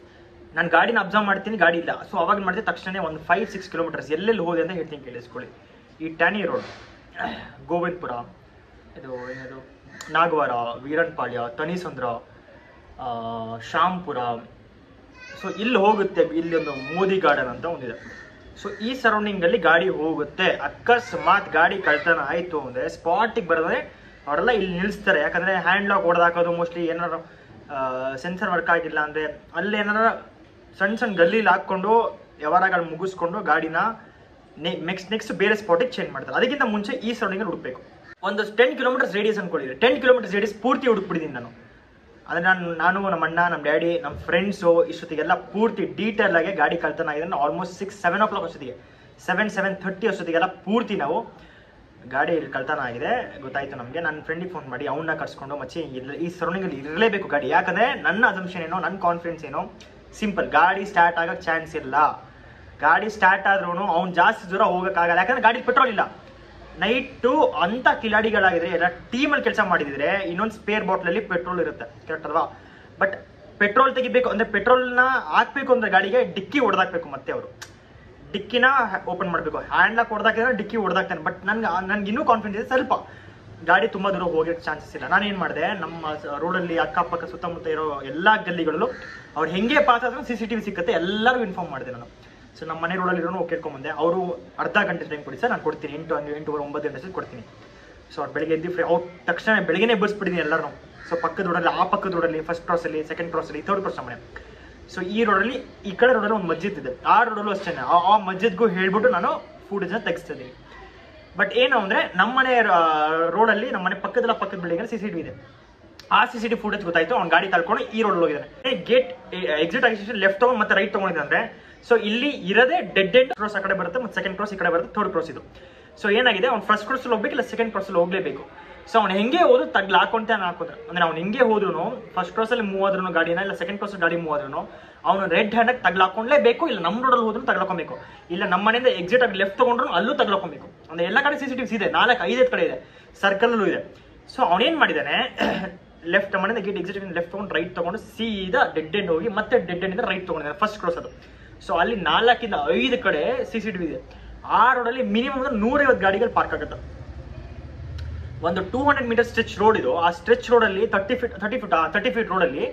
ನಾನು ಗಾಡಿನ ಅಬ್ಸರ್ವ್ ಮಾಡ್ತೀನಿ, ಗಾಡಿ ಇಲ್ಲ. ಸೊ ಅವಾಗ ಮಾಡಿದೆ ತಕ್ಷಣ ಒಂದು 5-6 ಕಿಲೋಮೀಟರ್ಸ್ ಎಲ್ಲೆಲ್ಲಿ ಹೋದೆ ಅಂತ ಹೇಳ್ತೀನಿ ಕೇಳಿಸ್ಕೊಳ್ಳಿ. ಈ ಟ್ಯಾನಿ ರೋಡ್, ಗೋವಿಂದಪುರ, ಇದು ಏನದು ನಾಗವಾರ, ವೀರನ್ಪಾಳ್ಯ, ತನಿಸಂದ್ರ, ಶ್ಯಾಮ್ಪುರ. ಸೊ ಇಲ್ಲಿ ಹೋಗುತ್ತೆ, ಇಲ್ಲಿ ಒಂದು ಮೋದಿ ಗಾರ್ಡನ್ ಅಂತ ಒಂದಿದೆ. ಸೊ ಈ ಸರೌಂಡಿಂಗಲ್ಲಿ ಗಾಡಿ ಹೋಗುತ್ತೆ. ಅಕಸ್ಮಾತ್ ಗಾಡಿ ಕಳ್ತನ ಆಯಿತು ಅಂದರೆ ಸ್ಪಾಟಿಗೆ ಬರೋದ್ರೆ ಅವರೆಲ್ಲ ಇಲ್ಲಿ ನಿಲ್ಲಿಸ್ತಾರೆ. ಯಾಕಂದರೆ ಹ್ಯಾಂಡ್ ಲಾಕ್ ಹೊಡೆದಾಕೋದು, ಮೋಸ್ಟ್ಲಿ ಏನಾರು ಸೆನ್ಸರ್ ವರ್ಕ್ ಆಗಿಲ್ಲ ಅಂದರೆ ಅಲ್ಲಿ ಏನಾರ ಸಣ್ಣ ಗಲ್ಲೀಲಿ ಹಾಕ್ಕೊಂಡು ವ್ಯವಹಾರಗಳು ಮುಗಿಸ್ಕೊಂಡು ಗಾಡಿನ ನೆಕ್ಸ್ಟ್ ಬೇರೆ ಸ್ಪಾಟಿಗೆ ಚೇಂಜ್ ಮಾಡ್ತಾರೆ. ಅದಕ್ಕಿಂತ ಮುಂಚೆ ಈ ಸರೌಂಡಿಂಗಲ್ಲಿ ಹುಡುಕ್ಬೇಕು. ಒಂದು 10 ಕಿಲೋಮೀಟರ್ಸ್ ರೇಡಿಯಸ್ ಅನ್ಕೊಂಡಿದ್ರೆ 10 ಕಿಲೋಮೀಟರ್ಸ್ ರೇಡಿಯಸ್ ಪೂರ್ತಿ ಹುಡುಕ್ಬಿಟ್ಟಿದ್ದೀನಿ ನಾನು. ಅಂದರೆ ನಾನು ನಮ್ಮ ಅಣ್ಣ, ನಮ್ಮ ಡ್ಯಾಡಿ, ನಮ್ಮ ಫ್ರೆಂಡ್ಸು ಇಷ್ಟೊತ್ತಿಗೆಲ್ಲ ಪೂರ್ತಿ ಡೀಟೇಲ್ ಆಗಿ ಗಾಡಿ ಕಳ್ತನ ಆಗಿದೆ. ಆಲ್ಮೋಸ್ಟ್ 6-7 o'clock ಅಷ್ಟೊತ್ತಿಗೆ 7-7:30 ಅಷ್ಟೊತ್ತಿಗೆಲ್ಲ ಪೂರ್ತಿ ನಾವು ಗಾಡಿ ಕಳ್ತನ ಆಗಿದೆ ಗೊತ್ತಾಯಿತು ನಮಗೆ. ನನ್ನ ಫ್ರೆಂಡಿಗೆ ಫೋನ್ ಮಾಡಿ ಅವನ್ನ ಕರ್ಸ್ಕೊಂಡು ಮಚ್ಚಿ ಈ ಸರೌಂಡಿಂಗಲ್ಲಿ ಇರಲೇಬೇಕು ಗಾಡಿ. ಯಾಕಂದರೆ ನನ್ನ ಅಸಂಪ್ಷನ್ ಏನೋ, ನನ್ನ ಕಾನ್ಫಿಡೆನ್ಸ್ ಏನೋ ಸಿಂಪಲ್, ಗಾಡಿ ಸ್ಟಾರ್ಟ್ ಆಗೋಕ್ಕೆ ಚಾನ್ಸ್ ಇಲ್ಲ. ಗಾಡಿ ಸ್ಟಾರ್ಟ್ ಆದ್ರೂ ಅವ್ನು ಜಾಸ್ತಿ ದೂರ ಹೋಗೋಕ್ಕಾಗಲ್ಲ, ಯಾಕಂದರೆ ಗಾಡಿ ಪೆಟ್ರೋಲ್ ಇಲ್ಲ. ನೈಟು ಅಂಥ ಕಿಲಾಡಿಗಳಾಗಿದ್ರೆ ಎಲ್ಲ ಟೀಮಲ್ಲಿ ಕೆಲಸ ಮಾಡಿದ್ರೆ ಇನ್ನೊಂದು ಸ್ಪೇರ್ ಬಾಟ್ಲಲ್ಲಿ ಪೆಟ್ರೋಲ್ ಇರುತ್ತೆ, ಕರೆಕ್ಟ್ ಅಲ್ವಾ? ಬಟ್ ಪೆಟ್ರೋಲ್ ತೆಗಿಬೇಕು ಅಂದರೆ ಪೆಟ್ರೋಲ್ನ ಹಾಕ್ಬೇಕು ಅಂದರೆ ಗಾಡಿಗೆ ಡಿಕ್ಕಿ ಹೊಡೆದಾಕ್ಬೇಕು. ಮತ್ತೆ ಅವರು ಡಿಕ್ಕಿನ ಓಪನ್ ಮಾಡಬೇಕು, ಹ್ಯಾಂಡ್ ಲಾಕ್ ಹೊಡೆದಾಕಿದ್ರೆ ಡಿಕ್ಕಿ ಹೊಡೆದಾಕ್ತಾನೆ. ಬಟ್ ನನ್ಗೆ ಇನ್ನೂ ಕಾನ್ಫಿಡೆನ್ಸ್ ಇದೆ, ಸ್ವಲ್ಪ ಗಾಡಿ ತುಂಬ ದೂರ ಹೋಗೋಕ್ಕೆ ಚಾನ್ಸಸ್ ಇಲ್ಲ. ನಾನೇನು ಮಾಡಿದೆ, ನಮ್ಮ ರೋಡಲ್ಲಿ ಅಕ್ಕಪಕ್ಕ ಸುತ್ತಮುತ್ತ ಇರೋ ಎಲ್ಲ ಗಲ್ಲಿಗಳಲ್ಲೂ ಅವ್ರು ಹೆಂಗೆ ಪಾಸ್ ಆದ್ರೂ CCTV ಸಿಕ್ಕತ್ತೆ, ಎಲ್ಲರಿಗೂ ಇನ್ಫಾರ್ಮ್ ಮಾಡಿದೆ ನಾನು. ಸೊ ನಮ್ಮ ಮನೆ ರೋಡಲ್ಲಿ ಇರೋನು ಕೇಳ್ಕೊಂಬಂದೆ. ಅವರು ಅರ್ಧ ಗಂಟೆ ಟೈಮ್ ಕೊಡಿ ಸರ್, ನಾನು ಕೊಡ್ತೀನಿ, 8-9 ಗಂಟೆ ಕೊಡ್ತೀನಿ. ಸೊ ಅವ್ರು ಬೆಳಗ್ಗೆ ಎದ್ದು ಅವ್ರು ತಕ್ಷಣ ಬೆಳಗ್ಗೆನೇ ಬಸ್ಬಿಟ್ಟಿದ್ದೀನಿ ಎಲ್ಲರೂ. ಸೊ ಪಕ್ಕದ ರೋಡಲ್ಲಿ, ಆ ಪಕ್ಕದ ರೋಡಲ್ಲಿ, ಫಸ್ಟ್ ಕ್ರಾಸಲ್ಲಿ, ಸೆಕೆಂಡ್ ಕ್ರಾಸಲ್ಲಿ, ಥರ್ಡ್ ಕ್ರಾಸ್ ಮನೆ. ಸೊ ಈ ರೋಡಲ್ಲಿ, ಈ ಕಡೆ ರೋಡಲ್ಲಿ ಒಂದು ಮಸ್ಜಿದ್ ಇದೆ, ಆ ರೋಡಲ್ಲೂ ಅಷ್ಟೇ. ಆ ಮಸ್ಜಿದ್ಗೂ ಹೇಳ್ಬಿಟ್ಟು ನಾನು ಫುಟೇಜ್ನ ತೆಗಿಸ್ತಿದ್ದೀನಿ. ಬಟ್ ಏನು ಅಂದರೆ ನಮ್ಮನೆ ರೋಡಲ್ಲಿ, ನಮ್ಮ ಮನೆ ಪಕ್ಕದ ಬಿಲ್ಡಿಂಗಲ್ಲಿ CCTV ಇದೆ. ಆ CCTV ಫುಟೇಜ್ ಗೊತ್ತಾಯಿತು, ಅವ್ನು ಗಾಡಿ ತಳ್ಕೊಂಡು ಈ ರೋಡಲ್ಲಿ ಹೋಗಿದ್ದಾನೆ. ಗೇಟ್ ಎಕ್ಸಿಟ್ ಆಗಿ ಲೆಫ್ಟ್ ತೊಗೊಂಡು ಮತ್ತೆ ರೈಟ್ ತೊಗೊಂಡಿದ್ದಾನೆ. ಸೊ ಇಲ್ಲಿ ಇರೋದೇ ಡೆಡ್ ಎಂಡ್ ಕ್ರಾಸ್ ಆ ಕಡೆ ಬರುತ್ತೆ, ಮತ್ತು ಸೆಕೆಂಡ್ ಕ್ರಾಸ್ ಈ ಕಡೆ ಬರುತ್ತೆ, ಥರ್ಡ್ ಕ್ರಾಸ್ ಇದು. ಸೊ ಏನಾಗಿದೆ, ಅವ್ನು ಫಸ್ಟ್ ಕ್ರಾಸಲ್ಲಿ ಹೋಗ್ಬೇಕು, ಇಲ್ಲ ಸೆಕೆಂಡ್ ಕ್ರಾಸಲ್ಲಿ ಹೋಗಲೇಬೇಕು. ಸೊ ಅವ್ನು ಹೆಂಗೆ ಹೋದ್ರು ಹಾಕೊಂಡೆ ಹಾಕೋದ್ರೆ, ಅಂದರೆ ಅವ್ನು ಹೆಂಗೆ ಹೋದ್ರು ಫಸ್ಟ್ ಕ್ರಾಸಲ್ಲಿ ಮೂವ್ ಆದ್ರೂ ಗಾಡಿನ, ಇಲ್ಲ ಸೆಕೆಂಡ್ ಕ್ರಾಸಲ್ಲಿ ಗಾಡಿ ಮೂವ್ ಆದ್ರೂ ಅವನು ರೆಡ್ ಹ್ಯಾಂಡಾಗಿ ತಗ್ಲಾಕೊಂಡ್ಲೇಬೇಕು. ಇಲ್ಲ ನಮ್ಮ ರೋಡಲ್ಲಿ ಹೋದ್ರೂ ತಗ್ಲಾಕೊಬೇಕು, ಇಲ್ಲ ನಮ್ಮ ಮನೆಯಿಂದ ಎಕ್ಸಿಟ್ ಆಗಿ ಲೆಫ್ಟ್ ತೊಗೊಂಡ್ರು ಅಲ್ಲೂ ತಗ್ಲಾಕೊಬೇಕು. ಅಂದರೆ ಎಲ್ಲ ಕಡೆ CCTVs ಇದೆ, 4-5 ಕಡೆ ಇದೆ, ಸರ್ಕಲಲ್ಲೂ ಇದೆ. ಸೊ ಅವನೇನು ಮಾಡಿದ್ದಾನೆ, ಲೆಫ್ಟ್ ಮನೆಯಿಂದ ಗೇಟ್ ಎಕ್ಸಿಟ್ ಲೆಫ್ಟ್ ತೊಗೊಂಡು ರೈಟ್ ತೊಗೊಂಡು ಸೀದಾ ಡೆಡ್ ಎಂಡ್ ಹೋಗಿ ಮತ್ತೆ ಡೆಡ್ ಎಂಡಿಂದ ರೈಟ್ ತೊಗೊಂಡಿದ್ದಾನೆ, ಫಸ್ಟ್ ಕ್ರಾಸ್ ಅದು. ಸೊ ಅಲ್ಲಿ 4-5 ಕಡೆ CCTV ಇದೆ. ಆ ರೋಡಲ್ಲಿ ಮಿನಿಮಮ್ 150 ಗಾಡಿಗಳು ಪಾರ್ಕ್ ಆಗುತ್ತೆ. ಒಂದು 200 ಮೀಟರ್ ಸ್ಟ್ರೆಚ್ ರೋಡ್ ಇದು. ಆ ಸ್ಟ್ರೆಚ್ ರೋಡಲ್ಲಿ 30 ಫೀಟ್ ರೋಡಲ್ಲಿ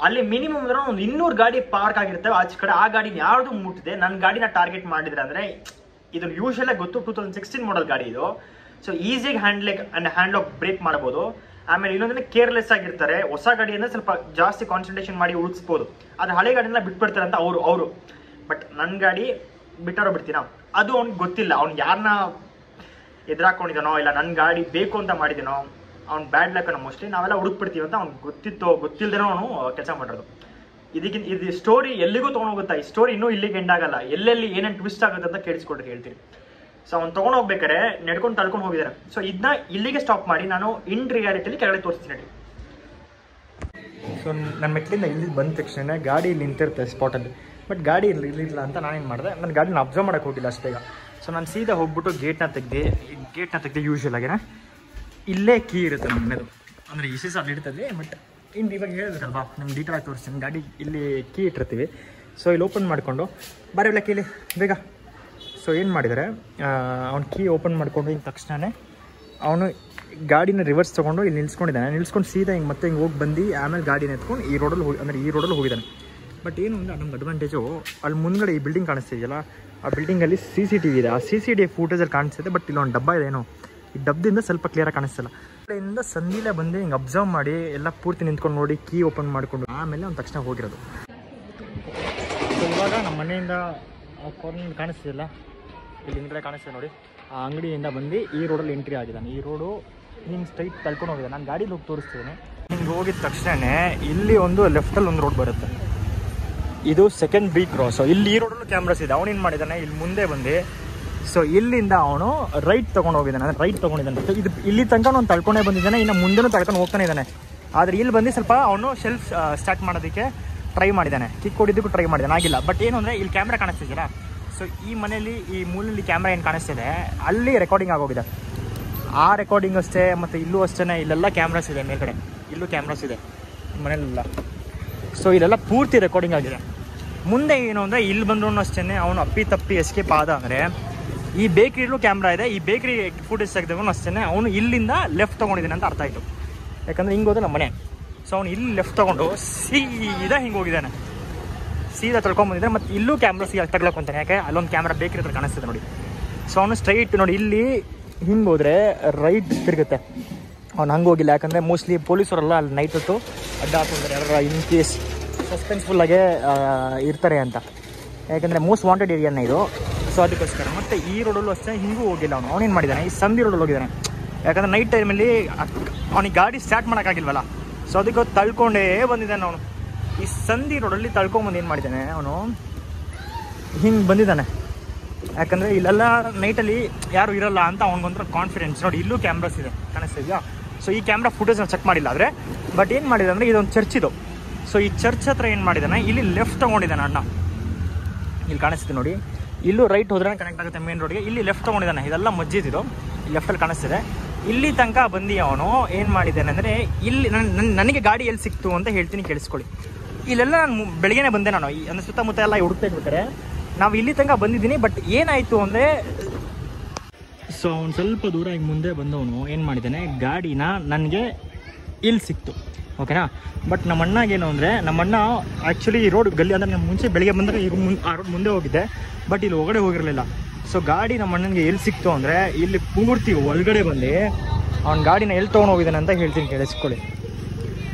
ಅಲ್ಲಿ ಮಿನಿಮಮ್ ಅಂದ್ರೆ ಒಂದು 200 ಗಾಡಿ ಪಾರ್ಕ್ ಆಗಿರ್ತವೆ ಆಚೆ ಕಡೆ. ಆ ಗಾಡಿನ ಯಾರ್ದು ಮುಟ್ಟಿದೆ ನನ್ನ ಗಾಡಿನ ಟಾರ್ಗೆಟ್ ಮಾಡಿದ್ರೆ ಅಂದ್ರೆ ಇದು ಯೂಶಲ್ ಆಗಿ ಗೊತ್ತು 2016 ಮಾಡೆಲ್ ಗಾಡಿ ಇದು. ಸೊ ಈಸಿಯಾಗಿ ಹ್ಯಾಂಡ್ ಆಫ್ ಬ್ರೇಕ್ ಮಾಡ್ಬೋದು. ಆಮೇಲೆ ಇನ್ನೊಂದ್ರೆ ಕೇರ್ಲೆಸ್ ಆಗಿರ್ತಾರೆ. ಹೊಸ ಗಾಡಿ ಅಂದ್ರೆ ಸ್ವಲ್ಪ ಜಾಸ್ತಿ ಕಾನ್ಸಂಟ್ರೇಷನ್ ಮಾಡಿ ಉಳಿಸ್ಬೋದು. ಆದ್ರೆ ಹಳೆ ಗಾಡಿನ ಬಿಟ್ಬಿಡ್ತಾರೆ ಅಂತ ಅವರು. ಬಟ್ ನನ್ನ ಗಾಡಿ ಬಿಟ್ಟಾರೋ ಬಿಡ್ತೀನ ಅದು ಅವ್ನಿಗೆ ಗೊತ್ತಿಲ್ಲ. ಅವ್ನು ಯಾರನ್ನ ಎದುರಾಕೊಂಡಿದ್ದಾನೋ ಇಲ್ಲ ನನ್ನ ಗಾಡಿ ಬೇಕು ಅಂತ ಮಾಡಿದಾನೋ ಅವ್ನು ಬ್ಯಾಡ್ ಲಕ್ ಅನ್ನೋ ಮೋಸ್ಟ್ಲಿ ನಾವೆಲ್ಲ ಹುಡುಕ್ಬಿಡ್ತೀವಿ ಅಂತ ಅವ್ನು ಗೊತ್ತಿಲ್ದೇನೋ ಅವನು ಕೆಲಸ ಮಾಡಿರೋದು. ಇದು ಸ್ಟೋರಿ ಎಲ್ಲಿಗೂ ತೊಗೊಂಡೋಗುತ್ತಾ. ಈ ಸ್ಟೋರಿ ಇನ್ನೂ ಇಲ್ಲಿಗೆ ಎಂಡ್ ಆಗಲ್ಲ. ಎಲ್ಲೆಲ್ಲಿ ಏನೇನು ಟ್ವಿಸ್ಟ್ ಆಗುತ್ತೆ ಅಂತ ಕೇಳಿಸ್ಕೊಟ್ರೆ ಹೇಳ್ತೀನಿ. ಸೊ ಅವ್ನು ತೊಗೊಂಡು ಹೋಗ್ಬೇಕಾರೆ ನಡ್ಕೊಂಡು ತಳ್ಕೊಂಡು ಹೋಗಿದ್ದಾನೆ. ಸೊ ಇದನ್ನ ಇಲ್ಲಿಗೆ ಸ್ಟಾಪ್ ಮಾಡಿ ನಾನು ಇನ್ ರಿಯಾಲಿಟಿಲಿ ಕೆಳಗಡೆ ತೋರಿಸ್ತೀನಿ. ಸೊ ನನ್ನ ಮೆಟ್ಲಿಂದ ಇಲ್ಲಿ ಬಂದ ತಕ್ಷಣ ಗಾಡಿ ಇಲ್ಲಿ ನಿಂತಿರುತ್ತೆ ಸ್ಪಾಟಲ್ಲಿ. ಬಟ್ ಗಾಡಿ ಇರಲಿಲ್ಲ ಅಂತ ನಾನೇನು ಮಾಡಿದೆ, ನನ್ನ ಗಾಡಿನ ಅಬ್ಸರ್ವ್ ಮಾಡೋಕ್ಕೆ ಹೋಗಿಲ್ಲ ಅಷ್ಟು ಬೇಗ. ಸೊ ನಾನು ಸೀದಾ ಹೋಗ್ಬಿಟ್ಟು ಗೇಟ್ನ ತೆಗ್ದೆ ಯೂಶ್ವಲ್ ಆಗಿನ ಇಲ್ಲೇ ಕೀ ಇರುತ್ತೆ ನಮ್ಮದು. ಅಂದರೆ ಈ ಅಲ್ಲಿ ಇರ್ತದೆ. ಬಟ್ ಇನ್ನು ಇವಾಗ ಹೇಳಿದ್ರಲ್ವಾ ನಿಮ್ಗೆ ಡೀಟೇಲ್ ಆಗಿ ತೋರಿಸ್ತೀನಿ. ಗಾಡಿ ಇಲ್ಲಿ ಕೀ ಇಟ್ಟಿರ್ತೀವಿ. ಸೊ ಇಲ್ಲಿ ಓಪನ್ ಮಾಡಿಕೊಂಡು ಬರೋಲ್ಲ ಕೀಲಿ ಬೇಗ. ಸೊ ಏನು ಮಾಡಿದ್ದಾರೆ, ಅವ್ನು ಕೀ ಓಪನ್ ಮಾಡ್ಕೊಂಡು ಹಿಂಗೆ ತಕ್ಷಣವೇ ಅವನು ಗಾಡಿನ ರಿವರ್ಸ್ ತೊಗೊಂಡು ಇಲ್ಲಿ ನಿಲ್ಸ್ಕೊಂಡು ಸೀದಾ ಹಿಂಗೆ ಮತ್ತೆ ಹಿಂಗೆ ಹೋಗಿ ಬಂದು ಆಮೇಲೆ ಗಾಡಿನ ಎತ್ಕೊಂಡು ಈ ರೋಡಲ್ಲಿ ಹೋಗಿದ್ದಾನೆ. ಬಟ್ ಏನು ಅಂದರೆ ನಮ್ಗೆ ಅಡ್ವಾಂಟೇಜು ಅಲ್ಲಿ ಮುಂದ್ಗಡೆ ಈ ಬಿಲ್ಡಿಂಗ್ ಕಾಣಿಸ್ತಿದೆಯಲ್ಲ, ಆ ಬಿಲ್ಡಿಂಗಲ್ಲಿ CCTV ಇದೆ. ಆ CCTV ಫೂಟೇಜಲ್ಲಿ ಕಾಣಿಸ್ತಿದೆ. ಬಟ್ ಇಲ್ಲೊಂದು ಡಬ್ಬ ಇದೆ ಏನೋ, ಈ ಡಬ್ಬದಿಂದ ಸ್ವಲ್ಪ ಕ್ಲಿಯರಾಗಿ ಕಾಣಿಸ್ತಿಲ್ಲ. ಕಡೆಯಿಂದ ಸಂದಿಲೇ ಬಂದು ಹಿಂಗೆ ಅಬ್ಸರ್ವ್ ಮಾಡಿ ಎಲ್ಲ ಪೂರ್ತಿ ನಿಂತ್ಕೊಂಡು ನೋಡಿ ಕೀ ಓಪನ್ ಮಾಡಿಕೊಂಡು ಆಮೇಲೆ ಅವ್ನು ತಕ್ಷಣ ಹೋಗಿರೋದು. ಸೊ ಇವಾಗ ನಮ್ಮ ಮನೆಯಿಂದ ಕಾರ್ನರ್ ಕಾಣಿಸ್ತಿಲ್ಲ, ಇಲ್ಲಿ ಹಿಂದ್ಗಡೆ ಕಾಣಿಸ್ತಿದೆ ನೋಡಿ. ಆ ಅಂಗಡಿಯಿಂದ ಬಂದು ಈ ರೋಡಲ್ಲಿ ಎಂಟ್ರಿ ಆಗಿದ್ದಾನೆ. ಈ ರೋಡು ಹಿಂಗೆ ಸ್ಟ್ರೈಟ್ ತಳ್ಕೊಂಡು ಹೋಗಿದೆ. ನಾನು ಗಾಡೀಲಿ ಹೋಗಿ ತೋರಿಸ್ತಿದ್ದೀನಿ. ಹಿಂಗೆ ಹೋಗಿದ ತಕ್ಷಣ ಇಲ್ಲಿ ಒಂದು ಲೆಫ್ಟಲ್ಲಿ ಒಂದು ರೋಡ್ ಬರುತ್ತೆ. ಇದು ಸೆಕೆಂಡ್ ಬಿ ಕ್ರಾಸ್. ಇಲ್ಲಿ ಈ ರೋಡಲ್ಲೂ ಕ್ಯಾಮ್ರಾಸ್ ಇದೆ. ಅವನೇನು ಮಾಡಿದ್ದಾನೆ, ಇಲ್ಲಿ ಮುಂದೆ ಬಂದು ಸೊ ಇಲ್ಲಿಂದ ಅವನು ರೈಟ್ ತೊಗೊಂಡು ಹೋಗಿದ್ದಾನೆ. ಅಂದರೆ ರೈಟ್ ತೊಗೊಂಡಿದ್ದಾನೆ. ಇದು ಇಲ್ಲಿ ತನಕ ಅವ್ನು ತಳ್ಕೊಂಡೇ ಬಂದಿದ್ದಾನೆ. ಇನ್ನು ಮುಂದೆನೂ ತಳ್ಕೊಂಡು ಹೋಗ್ತಾನೆ ಇದ್ದಾನೆ. ಆದರೆ ಇಲ್ಲಿ ಬಂದು ಸ್ವಲ್ಪ ಅವನು ಶೆಲ್ಫ್ ಸ್ಟಾರ್ಟ್ ಮಾಡೋದಕ್ಕೆ ಟ್ರೈ ಮಾಡಿದ್ದಾನೆ. ಕಿಕ್ ಹೊಡಿದಕ್ಕೂ ಟ್ರೈ ಮಾಡಿದ್ದಾನೆ, ಆಗಿಲ್ಲ. ಬಟ್ ಏನು ಅಂದರೆ ಇಲ್ಲಿ ಕ್ಯಾಮ್ರಾ ಕಾಣಿಸ್ತಿದ್ದೀರಾ. ಸೊ ಈ ಮನೆಯಲ್ಲಿ ಈ ಮೂಲೆಯಲ್ಲಿ ಕ್ಯಾಮ್ರಾ ಏನು ಕಾಣಿಸ್ತಿದೆ ಅಲ್ಲಿ ರೆಕಾರ್ಡಿಂಗ್ ಆಗೋಗಿದೆ. ಆ ರೆಕಾರ್ಡಿಂಗ್ ಅಷ್ಟೇ. ಮತ್ತು ಇಲ್ಲೂ ಅಷ್ಟೇ, ಇಲ್ಲೆಲ್ಲ ಕ್ಯಾಮ್ರಾಸ್ ಇದೆ. ಮೇಲ್ಗಡೆ ಇಲ್ಲೂ ಕ್ಯಾಮ್ರಾಸ್ ಇದೆ ಮನೆಯಲ್ಲೆಲ್ಲ. ಸೊ ಇಲ್ಲೆಲ್ಲ ಪೂರ್ತಿ ರೆಕಾರ್ಡಿಂಗ್ ಆಗಿದೆ. ಮುಂದೆ ಏನು ಅಂದರೆ ಇಲ್ಲಿ ಬಂದ್ರೂ ಅಷ್ಟೇ ಅವನು ಅಪ್ಪಿ ಎಸ್ಕೇಪ್ ಆದ ಅಂದರೆ ಈ ಬೇಕ್ರಿಲೂ ಕ್ಯಾಮ್ರಾ ಇದೆ. ಈ ಬೇಕ್ರಿ ಫುಟೇಜ್ ತೆಗೆದವನು ಅಷ್ಟೇ ಅವನು ಇಲ್ಲಿಂದ ಲೆಫ್ಟ್ ತೊಗೊಂಡಿದ್ದಾನೆ ಅಂತ ಅರ್ಥ ಆಯಿತು. ಯಾಕಂದರೆ ಹಿಂಗೆ ಹೋದ್ರೆ ನಮ್ಮ ಮನೆ. ಸೊ ಅವನು ಇಲ್ಲಿ ಲೆಫ್ಟ್ ತೊಗೊಂಡು ಸೀದಾ ಹಿಂಗೆ ಹೋಗಿದ್ದಾನೆ. ಸೀದಾ ತಳ್ಕೊಂಬಂದಿದ್ದಾನೆ. ಮತ್ತು ಇಲ್ಲೂ ಕ್ಯಾಮ್ರಾ ತಗೊಳಕೊಂತಾನೆ. ಯಾಕೆ ಅಲ್ಲೊಂದು ಕ್ಯಾಮ್ರಾ ಬೇಕ್ರಿ ಹತ್ರ ಕಾಣಿಸ್ತಿದೆ ನೋಡಿ. ಸೊ ಅವನು ಸ್ಟ್ರೈಟ್ ನೋಡಿ ಇಲ್ಲಿ ಹಿಂಗೆ ಹೋದರೆ ರೈಟ್ ತಿರುಗುತ್ತೆ. ಅವ್ನು ಹಂಗೆ ಹೋಗಿಲ್ಲ. ಯಾಕಂದರೆ ಮೋಸ್ಟ್ಲಿ ಪೊಲೀಸರೆಲ್ಲ ಅಲ್ಲಿ ನೈಟ್ ಹೊತ್ತು ಅಡ್ಡ ಹಾಕೊಂಡಿದ್ದಾರೆ. ಯಾರು ಇನ್ ಕೇಸ್ ಸಸ್ಪೆನ್ಸ್ಫುಲ್ಲಾಗೆ ಇರ್ತಾರೆ ಅಂತ. ಯಾಕಂದರೆ ಮೋಸ್ಟ್ ವಾಂಟೆಡ್ ಏರಿಯಾನ ಇದು. ಸೊ ಅದಕ್ಕೋಸ್ಕರ. ಮತ್ತು ಈ ರೋಡಲ್ಲೂ ಅಷ್ಟೇ ಹಿಂಗೂ ಹೋಗಿಲ್ಲ ಅವನು. ಅವನೇನು ಮಾಡಿದ್ದಾನೆ, ಈ ಸಂದಿ ರೋಡಲ್ಲಿ ಹೋಗಿದ್ದಾನೆ. ಯಾಕಂದರೆ ನೈಟ್ ಟೈಮಲ್ಲಿ ಅವನಿಗೆ ಗಾಡಿ ಸ್ಟಾರ್ಟ್ ಮಾಡೋಕ್ಕಾಗಿಲ್ವಲ್ಲ. ಸೊ ಅದಕ್ಕೆ ತಳ್ಕೊಂಡೇ ಬಂದಿದ್ದಾನೆ ಅವನು. ಈ ಸಂದಿ ರೋಡಲ್ಲಿ ತಳ್ಕೊಂಬಂದು ಏನು ಮಾಡಿದ್ದಾನೆ ಅವನು, ಹಿಂಗೆ ಬಂದಿದ್ದಾನೆ. ಯಾಕಂದರೆ ಇಲ್ಲೆಲ್ಲ ನೈಟಲ್ಲಿ ಯಾರು ಇರೋಲ್ಲ ಅಂತ ಅವ್ನಿಗೊಂಥರ ಕಾನ್ಫಿಡೆನ್ಸ್. ನೋಡಿ ಇಲ್ಲೂ ಕ್ಯಾಮ್ರಾಸ್ ಇದೆ, ಕಾಣಿಸ್ತಿದೆಯಾ. ಸೊ ಈ ಕ್ಯಾಮ್ರಾ ಫುಟೇಜ್ನ ಚೆಕ್ ಮಾಡಿಲ್ಲ. ಆದರೆ ಬಟ್ ಏನು ಮಾಡಿದೆ ಅಂದರೆ ಇದೊಂದು ಚರ್ಚ್ ಇದು. ಸೊ ಈ ಚರ್ಚ್ ಹತ್ರ ಏನು ಮಾಡಿದ್ದಾನೆ, ಇಲ್ಲಿ ಲೆಫ್ಟ್ ತೊಗೊಂಡಿದ್ದಾನೆ ಅಣ್ಣ. ಇಲ್ಲಿ ಕಾಣಿಸ್ತಿದೆ ನೋಡಿ. ಇಲ್ಲೂ ರೈಟ್ ಹೋದ್ರೆ ಕನೆಕ್ಟ್ ಆಗುತ್ತೆ ಮೇನ್ ರೋಡ್ಗೆ. ಇಲ್ಲಿ ಲೆಫ್ಟ್ ತೊಗೊಂಡಿದ್ದಾನೆ. ಇದೆಲ್ಲ ಮಸ್ಜಿದ್ ಇದು. ಲೆಫ್ಟಲ್ಲಿ ಕಾಣಿಸ್ತಿದೆ. ಇಲ್ಲಿ ತನಕ ಬಂದು ಅವನು ಏನು ಮಾಡಿದ್ದಾನೆ ಅಂದರೆ ಇಲ್ಲಿ ನನಗೆ ಗಾಡಿ ಎಲ್ಲಿ ಸಿಕ್ತು ಅಂತ ಹೇಳ್ತೀನಿ, ಕೇಳಿಸ್ಕೊಳ್ಳಿ. ಇಲ್ಲೆಲ್ಲ ನಾನು ಬೆಳಗ್ಗೆನೇ ಬಂದೆ. ನಾನು ಅಂದರೆ ಸುತ್ತಮುತ್ತ ಎಲ್ಲ ಹುಡುಕ್ತಾ ಇರ್ಬೇಕಾರೆ ನಾವು ಇಲ್ಲಿ ತನಕ ಬಂದಿದ್ದೀನಿ. ಬಟ್ ಏನಾಯಿತು ಅಂದರೆ ಸೊ ಅವ್ನು ಸ್ವಲ್ಪ ದೂರ ಈಗ ಮುಂದೆ ಬಂದವನು ಏನು ಮಾಡಿದ್ದಾನೆ, ಗಾಡಿನ ನನಗೆ ಇಲ್ಲಿ ಸಿಕ್ತು. ಓಕೆನಾ. ಬಟ್ ನಮ್ಮ ಅಣ್ಣಗೇನು ಅಂದರೆ, ನಮ್ಮಣ್ಣ ಆ್ಯಕ್ಚುಲಿ ಈ ರೋಡ್ ಗಲ್ಲಿ ಅಂದರೆ ನಾನು ಮುಂಚೆ ಬೆಳಗ್ಗೆ ಬಂದರೆ ಆ ರೋಡ್ ಮುಂದೆ ಹೋಗಿದ್ದೆ. ಬಟ್ ಇಲ್ಲಿ ಒಳಗಡೆ ಹೋಗಿರಲಿಲ್ಲ. ಸೊ ಗಾಡಿ ನಮ್ಮ ಅಣ್ಣನಿಗೆ ಎಲ್ಲಿ ಸಿಕ್ತು ಅಂದರೆ ಇಲ್ಲಿ ಪೂರ್ತಿ ಒಳಗಡೆ ಬಂದು ಅವ್ನ ಗಾಡಿನ ಎಲ್ಲಿ ತೊಗೊಂಡು ಹೋಗಿದ್ದಾನೆ ಅಂತ ಹೇಳ್ತೀನಿ, ಕೇಳಿಸ್ಕೊಳ್ಳಿ.